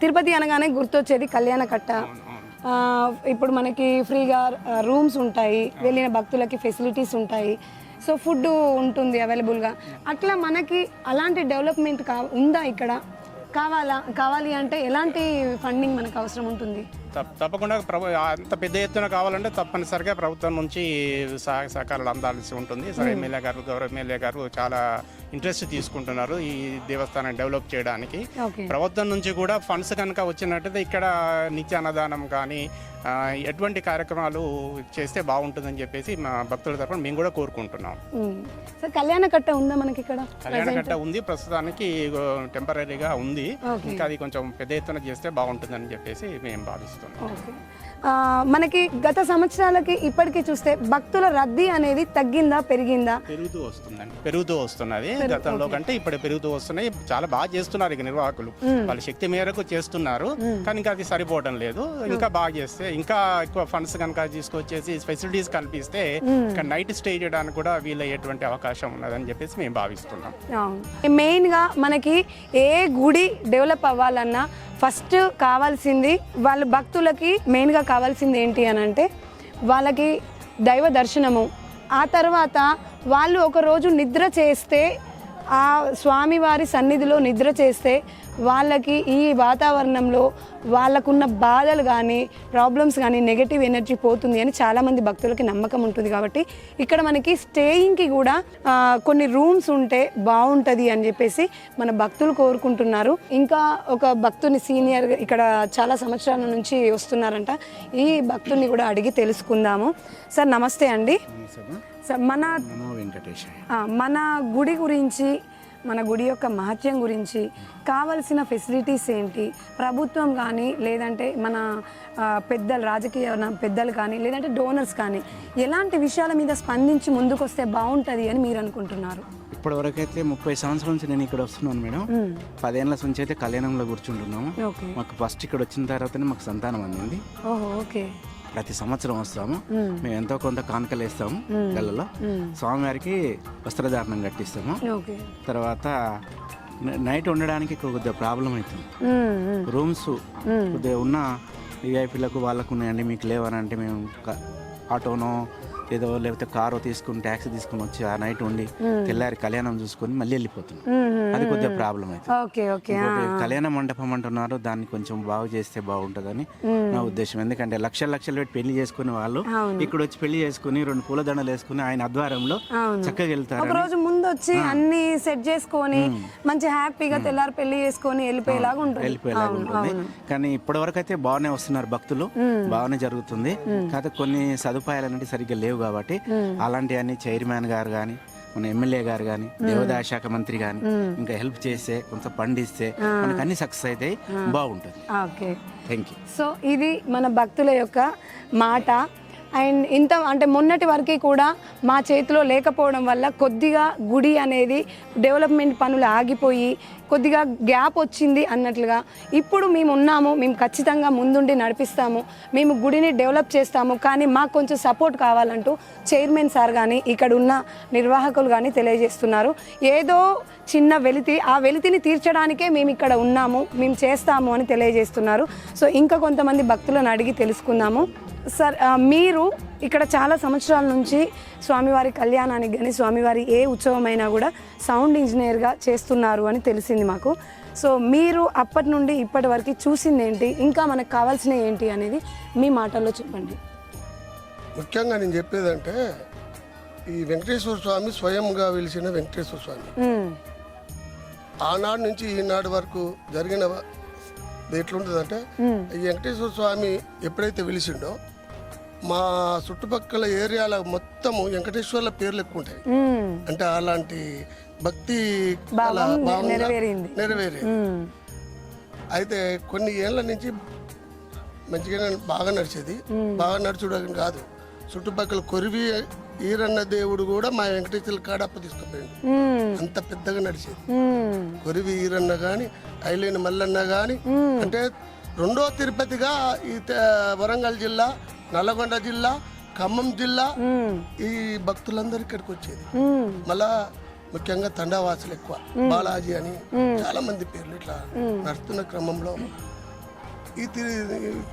తిరుపతి అనగానే గుర్తొచ్చేది కళ్యాణ కట్ట. ఇప్పుడు మనకి ఫ్రీగా రూమ్స్ ఉంటాయి, వెళ్ళిన భక్తులకి ఫెసిలిటీస్ ఉంటాయి, సో ఫుడ్ ఉంటుంది అవైలబుల్గా. అట్లా మనకి అలాంటి డెవలప్మెంట్ ఉందా ఇక్కడ? కావాలి అంటే ఎలాంటి ఫండింగ్ మనకు అవసరం ఉంటుంది? తప్పకుండా అంత పెద్ద ఎత్తున కావాలంటే తప్పనిసరిగా ప్రభుత్వం నుంచి సహాయ సహకారాలు అందాల్సి ఉంటుంది. సో ఎమ్మెల్యే గారు, గౌరవ ఎమ్మెల్యే గారు చాలా ఇంట్రెస్ట్ తీసుకుంటున్నారు ఈ దేవస్థానాన్ని డెవలప్ చేయడానికి. ప్రభుత్వం నుంచి కూడా ఫండ్స్ కనుక వచ్చినట్టయితే ఇక్కడ నిత్య అన్నదానం కానీ ఎటువంటి కార్యక్రమాలు చేస్తే బాగుంటుందని చెప్పేసి మా భక్తుల తరఫున మేము కూడా కోరుకుంటున్నాం. సార్ కళ్యాణకట్ట ఉందా మనకి ఇక్కడ? కళ్యాణకట్ట ఉంది, ప్రస్తుతానికి టెంపరీగా ఉంది. ఇంకా అది కొంచెం పెద్ద ఎత్తున చేస్తే బాగుంటుందని చెప్పేసి మేము భావిస్తున్నాం. మనకి గత సంవత్సరాలకి ఇప్పటికీ చూస్తే భక్తుల రద్దీ అనేది తగ్గిందా, పెరిగిందా? పెరుగుతూ వస్తున్నది. గతంలో కంటే ఇప్పుడు పెరుగుతూ వస్తున్నాయి. చాలా బాగా చేస్తున్నారు ఇక నిర్వాహకులు, వాళ్ళ శక్తి మేరకు చేస్తున్నారు. కానీ ఇంకా అది సరిపోవడం లేదు. ఇంకా బాగా చేస్తే, ఇంకా ఎక్కువ ఫండ్స్ కనుక తీసుకొచ్చేసి ఫెసిలిటీస్ కల్పిస్తే ఇక్కడ నైట్ స్టే చేయడానికి కూడా వీలయ్యేటువంటి అవకాశం ఉన్నదని చెప్పేసి మేము భావిస్తున్నాం. మెయిన్ గా మనకి ఏ గుడి డెవలప్ అవ్వాలన్నా ఫస్ట్ కావాల్సింది వాళ్ళ భక్తులకి మెయిన్గా కావాల్సింది ఏంటి అని అంటే వాళ్ళకి దైవ దర్శనము. ఆ తర్వాత వాళ్ళు ఒకరోజు నిద్ర చేస్తే, ఆ స్వామివారి సన్నిధిలో నిద్ర చేస్తే వాళ్ళకి ఈ వాతావరణంలో వాళ్ళకున్న బాధలు కానీ ప్రాబ్లమ్స్ కానీ నెగటివ్ ఎనర్జీ పోతుంది అని చాలామంది భక్తులకి నమ్మకం ఉంటుంది. కాబట్టి ఇక్కడ మనకి స్టేయింగ్కి కూడా కొన్ని రూమ్స్ ఉంటే బాగుంటుంది అని చెప్పేసి మన భక్తులు కోరుకుంటున్నారు. ఇంకా ఒక భక్తుని సీనియర్ ఇక్కడ చాలా సంవత్సరాల నుంచి వస్తున్నారంట. ఈ భక్తుని కూడా అడిగి తెలుసుకుందాము. సార్ నమస్తే అండి. సార్ మన గుడి గురించి, మన గుడి యొక్క మహత్యం గురించి కావలసిన ఫెసిలిటీస్ ఏంటి, ప్రభుత్వం కానీ లేదంటే మన పెద్దలు, రాజకీయ పెద్దలు కానీ లేదంటే డోనర్స్ కానీ ఎలాంటి విషయాల మీద స్పందించి ముందుకొస్తే బాగుంటుంది అని మీరు అనుకుంటున్నారు? ఇప్పటివరకు అయితే 30 సంవత్సరాల నుంచి నేను ఇక్కడ వస్తున్నాను మేడం. 10 ఏళ్ళ నుంచి అయితే కళ్యాణంలో కూర్చుంటున్నాము. మాకు ఫస్ట్ ఇక్కడ వచ్చిన తర్వాతనే మాకు సంతానం అందింది. ప్రతి సంవత్సరం వస్తాము. మేము ఎంతో కొంత కానుకలు వేస్తాము గల్లలో. స్వామివారికి వస్త్రధారణం కట్టిస్తాము. తర్వాత నైట్ ఉండడానికి కొద్దిగా ప్రాబ్లం అవుతుంది. రూమ్స్ కొద్దిగా ఉన్న విఐపీలకు వాళ్ళకు ఉన్నాయండి, మీకు లేవని అంటే మేము ఆటోనో ఏదో లేకపోతే కారో తీసుకుని ట్యాక్సీ తీసుకుని వచ్చి ఆ నైట్ ఉండి తెల్లారి కళ్యాణం చూసుకొని మళ్ళీ వెళ్ళిపోతున్నాం. అది కొద్దిగా ప్రాబ్లం అవుతుంది. కళ్యాణ మండపం అంటున్నారు, దాన్ని కొంచెం బాగు చేస్తే బాగుంటుందని నా ఉద్దేశం. ఎందుకంటే లక్షలు పెట్టి పెళ్లి చేసుకునే వాళ్ళు ఇక్కడ వచ్చి పెళ్లి చేసుకుని 2 పూలదండలు వేసుకుని ఆయన ఆధ్వర్యంలో చక్కగా వెళ్తారు. ఒక రోజు ముందు వచ్చి అన్ని సెట్ చేసుకొని మంచి హ్యాపీగా తెల్లారి పెళ్లి చేసుకొని వెళ్ళిపోయేలాగా ఉంటుంది. కానీ ఇప్పటి వరకు అయితే బాగానే వస్తున్నారు భక్తులు, బాగానే జరుగుతుంది. కాకపోతే కొన్ని సదుపాయాలు అనేవి సరిగ్గా లేవు. కాబట్టి అలాంటివన్నీ చైర్మన్ గారు కానీ, మన ఎమ్మెల్యే గారు కానీ, దేవాదాయ శాఖ మంత్రి కానీ ఇంకా హెల్ప్ చేస్తే, కొంచెం పండిస్తే మనకు అన్ని సక్సెస్ అయితే బాగుంటుంది. Thank you. సో ఇది మన భక్తుల యొక్క మాట. అండ్ ఇంత అంటే మొన్నటి వరకు కూడా మా చేతిలో లేకపోవడం వల్ల కొద్దిగా గుడి అనేది డెవలప్మెంట్ పనులు ఆగిపోయి కొద్దిగా గ్యాప్ వచ్చింది అన్నట్లుగా ఇప్పుడు మేము ఉన్నాము. మేము ఖచ్చితంగా ముందుండి నడిపిస్తాము, మేము గుడిని డెవలప్ చేస్తాము, కానీ మాకు కొంచెం సపోర్ట్ కావాలంటూ చైర్మన్ సార్ కానీ ఇక్కడ ఉన్న నిర్వాహకులు కానీ తెలియజేస్తున్నారు. ఏదో చిన్న వెలితి, ఆ వెలితిని తీర్చడానికే మేము ఇక్కడ ఉన్నాము, మేము చేస్తాము అని తెలియజేస్తున్నారు. సో ఇంకా కొంతమంది భక్తులను అడిగి తెలుసుకుందాము. సార్ మీరు ఇక్కడ చాలా సంవత్సరాల నుంచి స్వామివారి కళ్యాణానికి కానీ స్వామివారి ఏ ఉత్సవమైనా కూడా సౌండ్ ఇంజనీర్గా చేస్తున్నారు అని తెలిసింది మాకు. సో మీరు అప్పటి నుండి ఇప్పటి వరకు చూసింది ఏంటి, ఇంకా మనకు కావాల్సినవి ఏంటి అనేది మీ మాటల్లో చెప్పండి. ముఖ్యంగా నేను చెప్పేదంటే ఈ వెంకటేశ్వర స్వామి స్వయంగా వెలిసిన వెంకటేశ్వర స్వామి ఆనాడు నుంచి ఈనాడు వరకు జరిగిన ఎట్లుంటుందంటే ఈ వెంకటేశ్వర స్వామి ఎప్పుడైతే వెలిసిండో మా చుట్టుపక్కల ఏరియాల మొత్తము వెంకటేశ్వర్ల పేర్లు ఎక్కువ ఉంటాయి. అంటే అలాంటి భక్తి నెరవేరేది. అయితే కొన్ని ఏళ్ళ నుంచి మంచిగా బాగా నడిచేది. బాగా నడుచుకోవడం కాదు, చుట్టుపక్కల కొరివి ఈరన్న దేవుడు కూడా మా వెంకటేశ్వర కాడ అప్పు తీసుకుపోయాడు. అంత పెద్దగా నడిచేది. కొరివి ఈరన్న గాని, ఐలేని మల్లన్న గాని, అంటే 2వ తిరుపతిగా ఈ వరంగల్ జిల్లా, నల్లగొండ జిల్లా, ఖమ్మం జిల్లా ఈ భక్తులందరూ ఇక్కడికి వచ్చేది. మళ్ళా ముఖ్యంగా తండావాసులు ఎక్కువ, బాలాజీ అని చాలా మంది పేర్లు ఇట్లా నడుస్తున్న క్రమంలో ఈ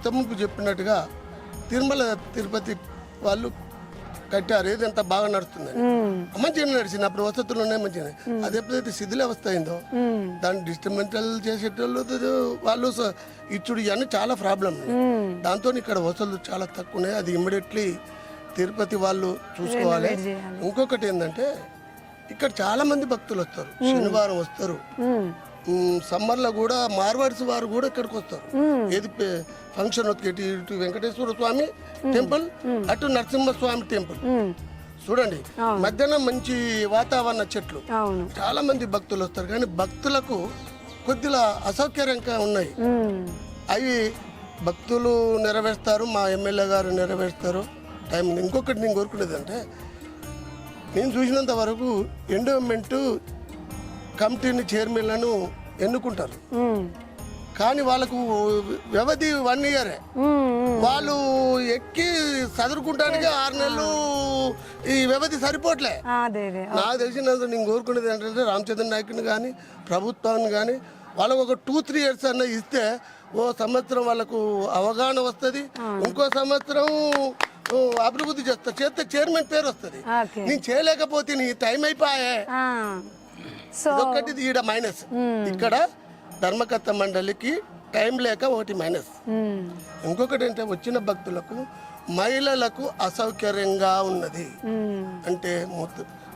తమ్ముకు చెప్పినట్టుగా తిరుమల తిరుపతి వాళ్ళు కట్టారు ఏది ఎంత బాగా నడుస్తుందని మంచిగా నడిచింది, అప్పుడు వసతులు ఉన్నాయి మంచిగా. అది ఎప్పుడైతే శిథిలావస్థ అయిందో దాన్ని డిస్ట్రిమెంటల్ చేసేటోళ్ళు వాళ్ళు ఇచ్చుడు ఇవన్నీ చాలా ప్రాబ్లం. దాంతో ఇక్కడ వసతులు చాలా తక్కువ ఉన్నాయి. అది ఇమ్మీడియట్లీ తిరుపతి వాళ్ళు చూసుకోవాలి. ఇంకొకటి ఏంటంటే ఇక్కడ చాలా మంది భక్తులు వస్తారు, శనివారం వస్తారు, సమ్మర్లో కూడా మార్వాడ్స్ వారు కూడా ఇక్కడికి వస్తారు. ఏది ఫంక్షన్ ఇటు వెంకటేశ్వర స్వామి టెంపుల్, అటు నరసింహస్వామి టెంపుల్. చూడండి మధ్యాహ్నం మంచి వాతావరణ చెట్లు, చాలా మంది భక్తులు వస్తారు. కానీ భక్తులకు కొద్దిగా అసౌకర్యంగా ఉన్నాయి. అవి భక్తులు నెరవేరుస్తారు, మా ఎమ్మెల్యే గారు నెరవేరుస్తారు టైం. ఇంకొకటి నేను కోరుకునేది అంటే, నేను చూసినంత వరకు ఎండోమెంట్ కమిటీని చైర్మన్లను ఎన్నుకుంటారు, కానీ వాళ్ళకు వ్యవధి 1 year. వాళ్ళు ఎక్కి చదువుకుంటానికి 6 నెలలు ఈ వ్యవధి సరిపోట్లే. నాకు తెలిసినంత నేను కోరుకునేది ఏంటంటే రామచంద్ర నాయకుని కానీ ప్రభుత్వాన్ని కానీ వాళ్ళకు ఒక 2-3 years అన్న ఇస్తే ఓ సంవత్సరం వాళ్ళకు అవగాహన వస్తుంది, ఇంకో సంవత్సరం అభివృద్ధి చేస్తే చైర్మన్ పేరు వస్తుంది. నేను చేయలేకపోతే నీ టైం అయిపోయే. ఒకటి ఈడ మైనస్, ఇక్కడ ధర్మకర్త మండలికి టైం లేక ఒకటి మైనస్. ఇంకొకటి అంటే వచ్చిన భక్తులకు మహిళలకు అసౌకర్యంగా ఉన్నది. అంటే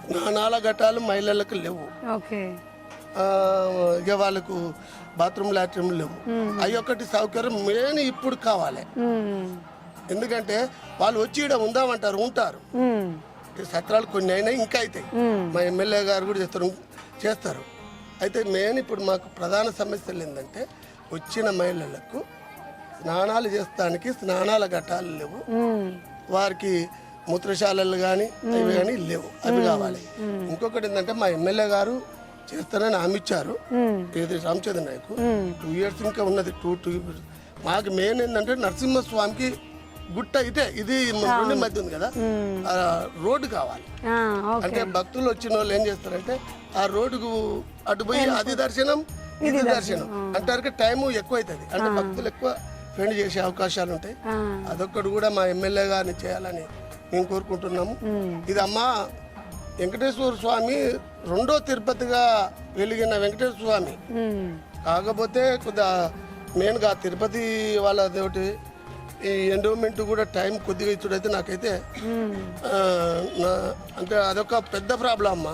స్నానాల ఘటాలు మహిళలకు లేవు, ఇక వాళ్ళకు బాత్రూమ్ లాట్రూమ్ లేవు. అవి ఒకటి సౌకర్యం మెయిన్ ఇప్పుడు కావాలి. ఎందుకంటే వాళ్ళు వచ్చి ఇక్కడ ఉందామంటారు, ఉంటారు. సత్రాలు కొన్ని అయినా ఇంకా అవుతాయి, మా ఎమ్మెల్యే గారు కూడా చేస్తారు. అయితే మెయిన్ ఇప్పుడు మాకు ప్రధాన సమస్యలు ఏంటంటే వచ్చిన మహిళలకు స్నానాలు చేస్తానికి స్నానాల ఘటాలు లేవు, వారికి మూత్రశాలలు కానీ అవి కానీ లేవు, అవి కావాలి. ఇంకొకటి ఏంటంటే మా ఎమ్మెల్యే గారు చేస్తానని హామీ ఇచ్చారు, ఇది రామచంద్ర నాయకు 2 years ఇంకా ఉన్నది. 2 years మాకు మెయిన్ ఏంటంటే నరసింహస్వామికి గుట్ట ఇటే ఇది రెండు మధ్య ఉంది కదా, రోడ్డు కావాలి. అంటే భక్తులు వచ్చిన వాళ్ళు ఏం చేస్తారంటే ఆ రోడ్డుకు అటు పోయి అది దర్శనం ఇది దర్శనం అంటారు, టైం ఎక్కువ అవుతుంది. అంటే భక్తులు ఎక్కువ స్పెండ్ చేసే అవకాశాలు ఉంటాయి. అదొక్కటి కూడా మా ఎమ్మెల్యే గారిని చేయాలని మేము కోరుకుంటున్నాము. ఇది అమ్మ వెంకటేశ్వర స్వామి 2వ తిరుపతిగా వెలిగిన వెంకటేశ్వర స్వామి. కాకపోతే కొద్దిగా మెయిన్గా తిరుపతి వాళ్ళది ఈ ఎండోమెంట్ కూడా టైం కొద్దిగా ఇచ్చుడైతే నాకైతే అంటే అదొక పెద్ద ప్రాబ్లం అమ్మ.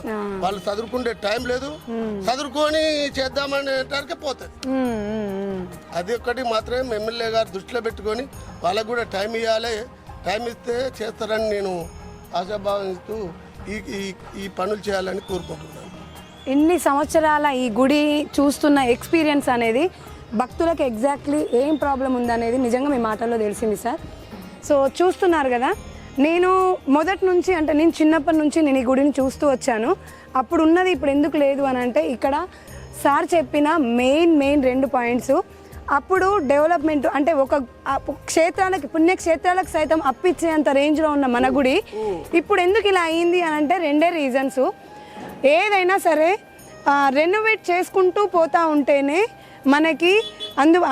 వాళ్ళు చదువుకుంటే టైం లేదు, చదువుకొని చేద్దామనేటానికి పోతుంది. అది ఒక్కటి మాత్రమే ఎమ్మెల్యే గారు దృష్టిలో పెట్టుకొని వాళ్ళకు కూడా టైం ఇవ్వాలి. టైం ఇస్తే చేస్తారని నేను ఆశాభావిస్తూ ఈ పనులు చేయాలని కోరుకుంటున్నాను. ఇన్ని సంవత్సరాల ఈ గుడి చూస్తున్న ఎక్స్పీరియన్స్ అనేది భక్తులకు ఎగ్జాక్ట్లీ ఏం ప్రాబ్లం ఉందనేది నిజంగా మీ మాటల్లో తెలిసింది సార్. సో చూస్తున్నారు కదా, నేను మొదటి నుంచి అంటే నేను చిన్నప్పటి నుంచి నేను ఈ గుడిని చూస్తూ వచ్చాను. అప్పుడు ఉన్నది ఇప్పుడు ఎందుకు లేదు అని అంటే ఇక్కడ సార్ చెప్పిన మెయిన్ 2 points. అప్పుడు డెవలప్మెంట్ అంటే ఒక క్షేత్రాలకి పుణ్యక్షేత్రాలకు సైతం అప్పిచ్చేంత రేంజ్లో ఉన్న మన గుడి ఇప్పుడు ఎందుకు ఇలా అయింది అని అంటే 2 reasons. ఏదైనా సరే రెనోవేట్ చేసుకుంటూ పోతూ ఉంటేనే మనకి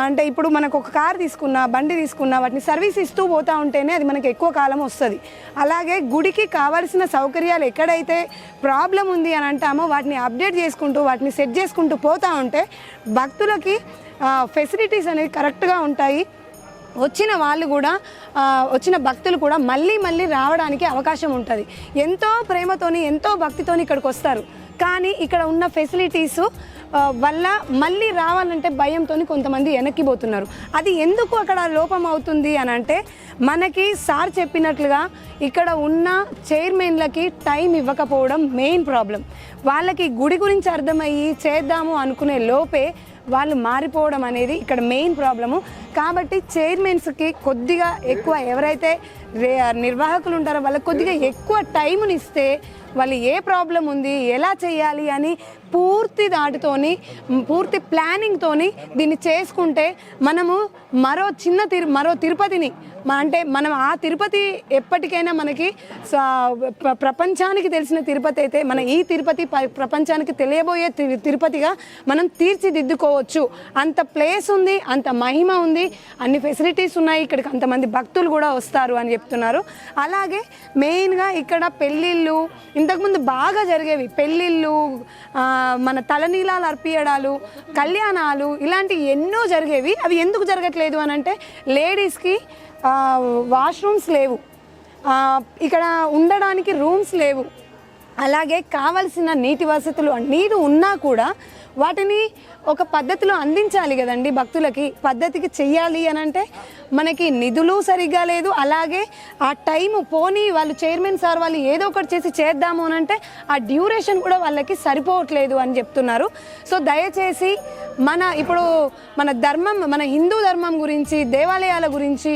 అంటే ఇప్పుడు మనకు ఒక కార్ తీసుకున్నా బండి తీసుకున్నా వాటిని సర్వీస్ ఇస్తూ పోతూ ఉంటేనే అది మనకి ఎక్కువ కాలం వస్తుంది. అలాగే గుడికి కావాల్సిన సౌకర్యాలు ఎక్కడైతే ప్రాబ్లం ఉంది అని అంటామో వాటిని అప్డేట్ చేసుకుంటూ వాటిని సెట్ చేసుకుంటూ పోతూ ఉంటే భక్తులకి ఫెసిలిటీస్ అనేవి కరెక్ట్గా ఉంటాయి. వచ్చిన వాళ్ళు కూడా వచ్చిన భక్తులు కూడా మళ్ళీ రావడానికి అవకాశం ఉంటుంది. ఎంతో ప్రేమతోని ఎంతో భక్తితోని ఇక్కడికి వస్తారు, కానీ ఇక్కడ ఉన్న ఫెసిలిటీస్ వల్ల మళ్ళీ రావాలంటే భయంతో కొంతమంది వెనక్కిపోతున్నారు. అది ఎందుకు అక్కడ లోపం అవుతుంది అని అంటే మనకి సార్ చెప్పినట్లుగా ఇక్కడ ఉన్న చైర్మన్లకి టైం ఇవ్వకపోవడం మెయిన్ ప్రాబ్లం. వాళ్ళకి గుడి గురించి అర్థమయ్యి చేద్దాము అనుకునే లోపే వాళ్ళు మారిపోవడం అనేది ఇక్కడ మెయిన్ ప్రాబ్లము. కాబట్టి చైర్మన్స్కి కొద్దిగా ఎక్కువ ఎవరైతే నిర్వాహకులు ఉంటారో వాళ్ళకి కొద్దిగా ఎక్కువ టైంని ఇస్తే వాళ్ళు ఏ ప్రాబ్లం ఉంది ఎలా చేయాలి అని పూర్తి దాటితోని పూర్తి ప్లానింగ్తోని దీన్ని చేసుకుంటే మనము మరో తిరుపతిని అంటే మనం ఆ తిరుపతి ఎప్పటికైనా మనకి ప్రపంచానికి తెలిసిన తిరుపతి అయితే మన ఈ తిరుపతి ప్రపంచానికి తెలియబోయే తిరుపతిగా మనం తీర్చిదిద్దుకోవచ్చు. అంత ప్లేస్ ఉంది, అంత మహిమ ఉంది. అన్ని ఫెసిలిటీస్ ఉన్నాయి, ఇక్కడికి అంతమంది భక్తులు కూడా వస్తారు అని చెప్తున్నారు. అలాగే మెయిన్గా ఇక్కడ పెళ్ళిళ్ళు ఇంతకుముందు బాగా జరిగేవి, పెళ్ళిళ్ళు, మన తలనీలాలు అర్పియడాలు, కళ్యాణాలు, ఇలాంటి ఎన్నో జరిగేవి. అవి ఎందుకు జరగట్లేదు అని అంటే లేడీస్కి వాష్రూమ్స్ లేవు, ఇక్కడ ఉండడానికి రూమ్స్ లేవు, అలాగే కావలసిన నీటి వసతులు, నీరు ఉన్నా కూడా వాటిని ఒక పద్ధతిలో అందించాలి కదండి భక్తులకి. పద్ధతికి చెయ్యాలి అని అంటే మనకి నిధులు సరిగ్గా లేదు, అలాగే ఆ టైము పోనీ వాళ్ళు చైర్మన్ సార్ వాళ్ళు ఏదో ఒకటి చేసి చేద్దాము అని అంటే ఆ డ్యూరేషన్ కూడా వాళ్ళకి సరిపోవట్లేదు అని చెప్తున్నారు. సో దయచేసి ఇప్పుడు మన ధర్మం, మన హిందూ ధర్మం గురించి, దేవాలయాల గురించి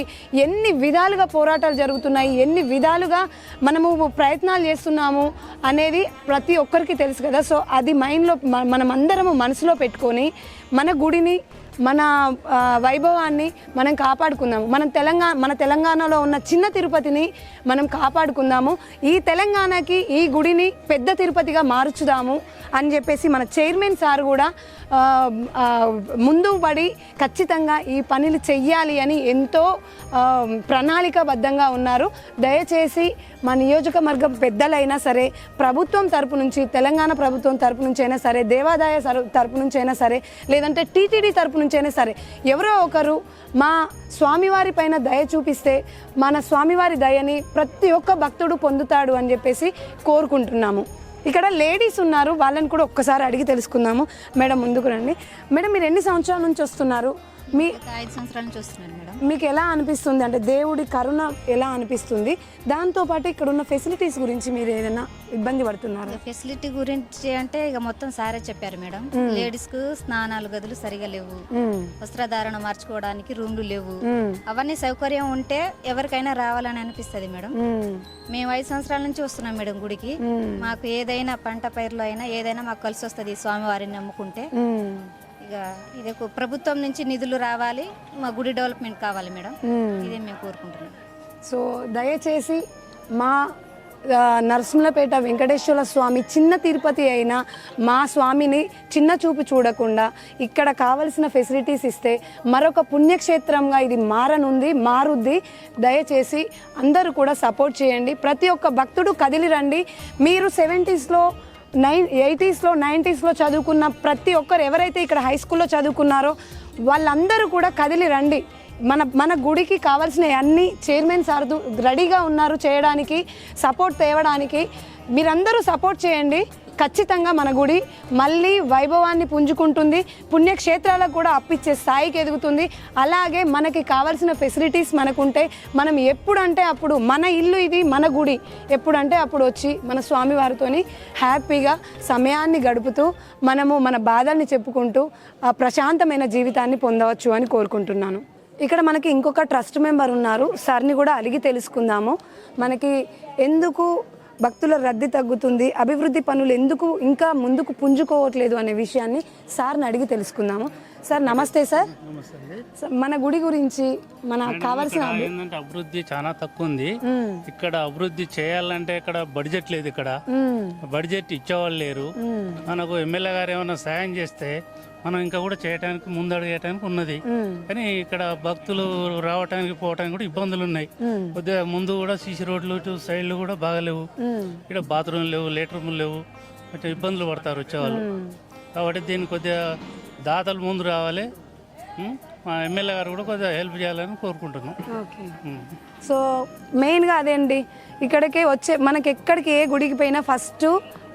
ఎన్ని విధాలుగా పోరాటాలు జరుగుతున్నాయి, ఎన్ని విధాలుగా మనము ప్రయత్నాలు చేస్తున్నాము అనేది ప్రతి ఒక్కరికి తెలుసు కదా. సో అది మైండ్లో మనం అందరము మనసులో పెట్టుకొని మన గుడిని, మన వైభవాన్ని మనం కాపాడుకుందాము. మన తెలంగాణలో ఉన్న చిన్న తిరుపతిని మనం కాపాడుకుందాము. ఈ తెలంగాణకి ఈ గుడిని పెద్ద తిరుపతిగా మార్చుదాము అని చెప్పేసి మన చైర్మన్ సార్ కూడా ముందు పడి ఖచ్చితంగా ఈ పనులు చెయ్యాలి అని ఎంతో ప్రణాళికాబద్ధంగా ఉన్నారు. దయచేసి మా నియోజకవర్గం పెద్దలైనా సరే, ప్రభుత్వం తరపు నుంచి, తెలంగాణ ప్రభుత్వం తరపు నుంచి అయినా సరే, దేవాదాయ తరపు నుంచి అయినా సరే, లేదంటే టీటీడీ తరపు నుంచి అయినా సరే, ఎవరో ఒకరు మా స్వామివారి పైన దయ చూపిస్తే మన స్వామివారి దయని ప్రతి ఒక్క భక్తుడు పొందుతాడు అని చెప్పేసి కోరుకుంటున్నాము. ఇక్కడ లేడీస్ ఉన్నారు, వాళ్ళని కూడా ఒక్కసారి అడిగి తెలుసుకుందాము. మేడం ముందుకు రండి. మేడం, మీరు ఎన్ని సంవత్సరాల నుంచి వస్తున్నారు? 5 సంవత్సరాల నుంచి వస్తున్నాను మేడం. మీకు ఎలా అనిపిస్తుంది, అంటే దేవుడి కరుణ ఎలా అనిపిస్తుంది? దాంతోపాటు ఇక్కడ ఉన్న ఫెసిలిటీస్ గురించి మీరు ఏదైనా ఇబ్బంది పడుతున్నారు? ఫెసిలిటీ గురించి అంటే ఇక మొత్తం సారే చెప్పారు మేడం. లేడీస్ కు స్నానాలు గదులు సరిగా లేవు, వస్త్రధారణ మార్చుకోవడానికి రూమ్లు లేవు. అవన్నీ సౌకర్యం ఉంటే ఎవరికైనా రావాలని అనిపిస్తుంది మేడం. మేము 5 సంవత్సరాల నుంచి వస్తున్నాం మేడం గుడికి. మాకు ఏదైనా పంట పైర్లు అయినా ఏదైనా మాకు కలిసి వస్తుంది స్వామివారిని నమ్ముకుంటే. ఇక ఇది ప్రభుత్వం నుంచి నిధులు రావాలి, మా గుడి డెవలప్మెంట్ కావాలి మేడం, ఇదే మేము కోరుకుంటున్నాం. సో దయచేసి మా నరసింహపేట వెంకటేశ్వర స్వామి చిన్న తిరుపతి అయినా మా స్వామిని చిన్న చూపు చూడకుండా ఇక్కడ కావలసిన ఫెసిలిటీస్ ఇస్తే మరొక పుణ్యక్షేత్రంగా ఇది మారుద్ది. దయచేసి అందరూ కూడా సపోర్ట్ చేయండి. ప్రతి ఒక్క భక్తుడు కదిలి రండి. మీరు 70s, 80s, 90s చదువుకున్న ప్రతి ఒక్కరు ఎవరైతే ఇక్కడ హై స్కూల్లో చదువుకున్నారో వాళ్ళందరూ కూడా కదిలి రండి. మన గుడికి కావాల్సిన అన్ని చైర్మన్ సార్ రెడీగా ఉన్నారు చేయడానికి, సపోర్ట్ తేవడానికి. మీరందరూ సపోర్ట్ చేయండి. ఖచ్చితంగా మన గుడి మళ్ళీ వైభవాన్ని పుంజుకుంటుంది, పుణ్యక్షేత్రాలకు కూడా అప్పిచ్చే స్థాయికి ఎదుగుతుంది. అలాగే మనకి కావాల్సిన ఫెసిలిటీస్ మనకుంటే మనం ఎప్పుడంటే అప్పుడు, మన ఇల్లు ఇది, మన గుడి, ఎప్పుడంటే అప్పుడు వచ్చి మన స్వామివారితోని హ్యాపీగా సమయాన్ని గడుపుతూ మనము మన బాధల్ని చెప్పుకుంటూ ప్రశాంతమైన జీవితాన్ని పొందవచ్చు అని కోరుకుంటున్నాను. ఇక్కడ మనకి ఇంకొక ట్రస్ట్ మెంబర్ ఉన్నారు, సార్ని కూడా అడిగి తెలుసుకుందాము. మనకి ఎందుకు భక్తుల రద్దీ తగ్గుతుంది, అభివృద్ధి పనులు ఎందుకు ఇంకా ముందుకు పుంజుకోవట్లేదు అనే విషయాన్ని సార్ని అడిగి తెలుసుకుందాము. సార్ నమస్తే. సార్ మన గుడి గురించి మనకు కావాల్సిన ఏంటంటే అభివృద్ధి చాలా తక్కువ ఉంది. ఇక్కడ అభివృద్ధి చేయాలంటే ఇక్కడ బడ్జెట్ లేదు, ఇక్కడ బడ్జెట్ ఇచ్చేవాళ్ళు లేరు. మనకు ఎమ్మెల్యే గారు ఏమైనా సాయం చేస్తే మనం ఇంకా కూడా చేయడానికి ముందడుగేయడానికి ఉన్నది. కానీ ఇక్కడ భక్తులు రావడానికి పోవడానికి కూడా ఇబ్బందులు ఉన్నాయి. కొద్దిగా ముందు కూడా సీసీ రోడ్లు సైడ్లు కూడా బాగలేవు, ఇక్కడ బాత్రూమ్ లేవు, లేట్రూమ్లు లేవు, కొంచెం ఇబ్బందులు పడతారు వచ్చేవాళ్ళు. కాబట్టి దీన్ని కొద్దిగా దాతలు ముందు రావాలి, మా ఎమ్మెల్యే గారు కూడా కొద్దిగా హెల్ప్ చేయాలని కోరుకుంటున్నాం. సో మెయిన్గా అదేండి, ఇక్కడికి మనకి ఎక్కడికి ఏ గుడికి పోయినా ఫస్ట్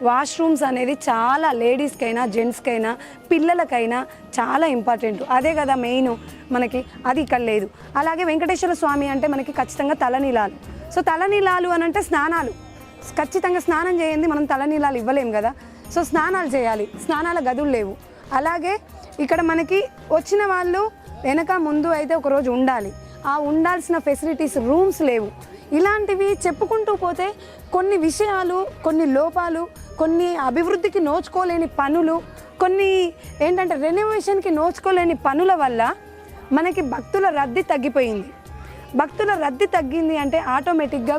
వాష్రూమ్స్ అనేది చాలా లేడీస్కైనా, జెంట్స్కైనా, పిల్లలకైనా చాలా ఇంపార్టెంట్. అదే కదా మెయిన్ మనకి, అది ఇక్కడ లేదు. అలాగే వెంకటేశ్వర స్వామి అంటే మనకి ఖచ్చితంగా తలనీలాలు. సో తలనీలాలు అని అంటే స్నానాలు, ఖచ్చితంగా స్నానం చేయండి, మనం తలనీలాలు ఇవ్వలేం కదా. సో స్నానాలు చేయాలి, స్నానాల గదులు లేవు. అలాగే ఇక్కడ మనకి వచ్చిన వాళ్ళు వెనక ముందు అయితే ఒకరోజు ఉండాలి, ఆ ఉండాల్సిన ఫెసిలిటీస్, రూమ్స్ లేవు. ఇలాంటివి చెప్పుకుంటూ పోతే కొన్ని విషయాలు, కొన్ని లోపాలు, కొన్ని అభివృద్ధికి నోచుకోలేని పనులు, కొన్ని ఏంటంటే రెనోవేషన్కి నోచుకోలేని పనుల వల్ల మనకి భక్తుల రద్దీ తగ్గిపోయింది. భక్తుల రద్దీ తగ్గింది అంటే ఆటోమేటిక్గా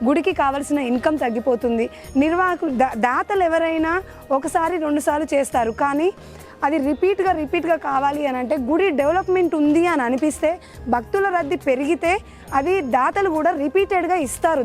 గుడికి కావాల్సిన ఇన్కమ్ తగ్గిపోతుంది. నిర్వాహకులు, దాతలు ఎవరైనా ఒకసారి 2 సార్లు చేస్తారు, కానీ అది రిపీట్గా కావాలి అని అంటే గుడి డెవలప్మెంట్ ఉంది అని అనిపిస్తే భక్తుల రద్దీ పెరిగితే అది దాతలు కూడా రిపీటెడ్గా ఇస్తారు,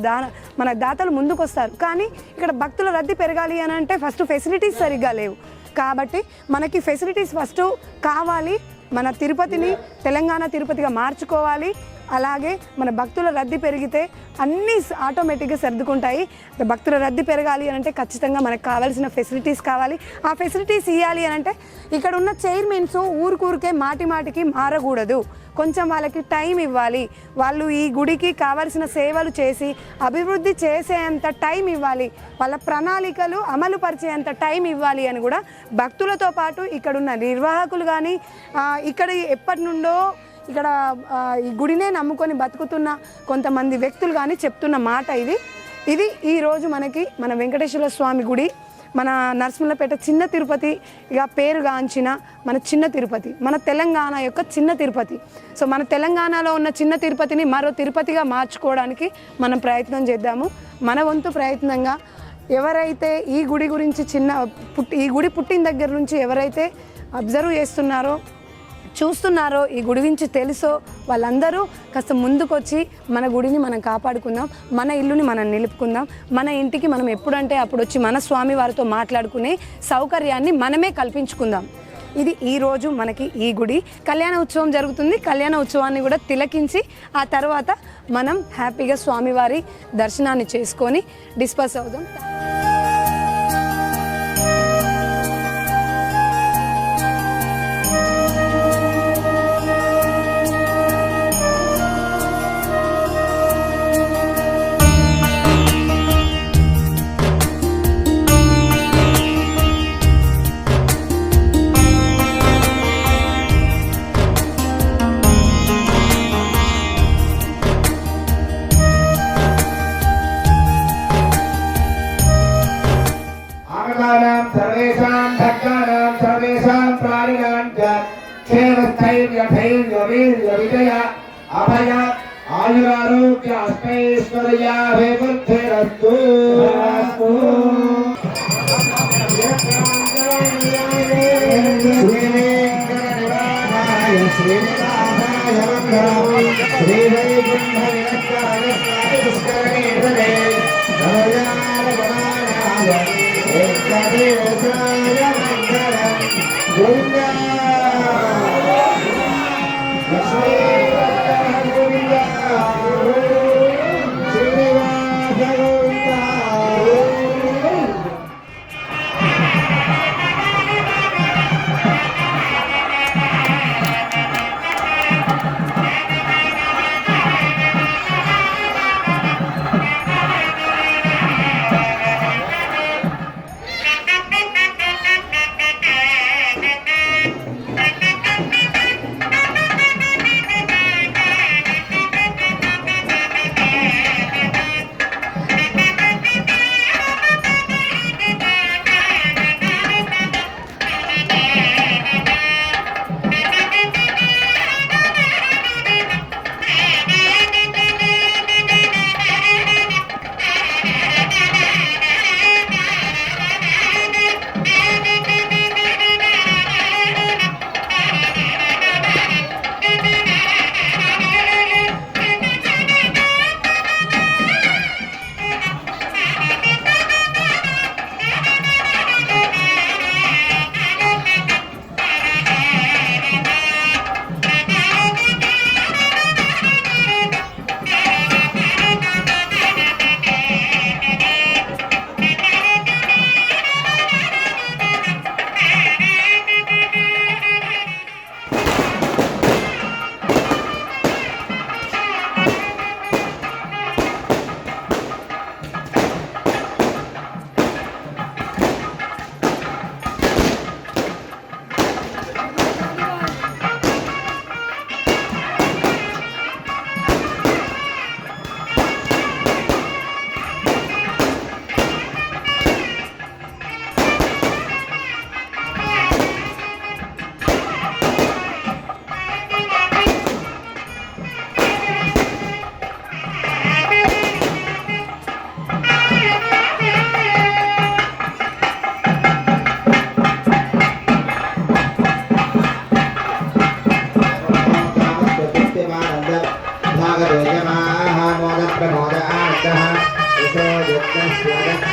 మన దాతలు ముందుకు వస్తారు. కానీ ఇక్కడ భక్తుల రద్దీ పెరగాలి అని అంటే ఫస్ట్ ఫెసిలిటీస్ సరిగ్గా లేవు. కాబట్టి మనకి ఫెసిలిటీస్ ఫస్ట్ కావాలి. మన తిరుపతిని తెలంగాణ తిరుపతిగా మార్చుకోవాలి. అలాగే మన భక్తుల రద్దీ పెరిగితే అన్నీ ఆటోమేటిక్గా సర్దుకుంటాయి. భక్తుల రద్దీ పెరగాలి అని అంటే ఖచ్చితంగా మనకు కావాల్సిన ఫెసిలిటీస్ కావాలి. ఆ ఫెసిలిటీస్ ఇవ్వాలి అని అంటే ఇక్కడ ఉన్న చైర్మన్స్ ఊరికే మాటికి మారకూడదు. కొంచెం వాళ్ళకి టైం ఇవ్వాలి. వాళ్ళు ఈ గుడికి కావాల్సిన సేవలు చేసి అభివృద్ధి చేసేంత టైం ఇవ్వాలి. వాళ్ళ ప్రణాళికలు అమలు పరిచేంత టైం ఇవ్వాలి అని కూడా భక్తులతో పాటు ఇక్కడున్న నిర్వాహకులు కానీ ఇక్కడ ఎప్పటి నుండో ఇక్కడ ఈ గుడినే నమ్ముకొని బతుకుతున్న కొంతమంది వ్యక్తులు కానీ చెప్తున్న మాట ఇది ఈరోజు మన వెంకటేశ్వర స్వామి గుడి మన నరసింహులపేట చిన్న తిరుపతి ఇక పేరుగాంచిన మన చిన్న తిరుపతి, మన తెలంగాణ యొక్క చిన్న తిరుపతి. సో మన తెలంగాణలో ఉన్న చిన్న తిరుపతిని మరో తిరుపతిగా మార్చుకోవడానికి మనం ప్రయత్నం చేద్దాము. మన వంతు ప్రయత్నంగా ఎవరైతే ఈ గుడి గురించి ఈ గుడి పుట్టిన దగ్గర నుంచి ఎవరైతే అబ్జర్వ్ చేస్తున్నారో చూస్తున్నారో ఈ గుడి గురించి తెలుసో వాళ్ళందరూ కాస్త ముందుకొచ్చి మన గుడిని మనం కాపాడుకుందాం, మన ఇల్లుని మనం నిలుపుకుందాం, మన ఇంటికి మనం ఎప్పుడంటే అప్పుడు వచ్చి మన స్వామి వారితో మాట్లాడుకునే సౌకర్యాన్ని మనమే కల్పించుకుందాం. ఇది ఈరోజు మనకి ఈ గుడి కళ్యాణ ఉత్సవం జరుగుతుంది. కళ్యాణ ఉత్సవాన్ని కూడా తిలకించి ఆ తర్వాత మనం హ్యాపీగా స్వామివారి దర్శనాన్ని చేసుకొని డిస్పర్స్ అవుదాం. सर्वेषां भक्तानां सर्वेषां प्राणिनां च क्षेमस्थैर्यधैर्यवीर्यविजय अभय आयुरारोग्य अष्टैश्वर्याभिवृद्धिरस्तु। श्रीवेङ्कटनिवासाय श्रीनिवासाय मङ्गलम् श्रीवैकुण्ठविरक्तारस्नातिपुष्करणीतले नवयानवमानाय वेङ्कटेशाय मङ्गलम् गोविन्दा लक्ष्मीपतः Govinda Srinivasa Govinda.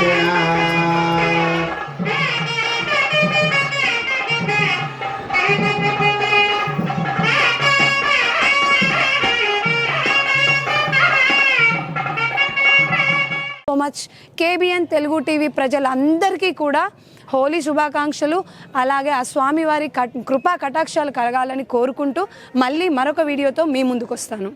So much. KBN Telugu TV ప్రజలందరికీ కూడా హోలీ శుభాకాంక్షలు. అలాగే ఆ స్వామివారి కృపా కటాక్షాలు కలగాలని కోరుకుంటూ మళ్ళీ మరొక వీడియోతో మీ ముందుకు వస్తాను.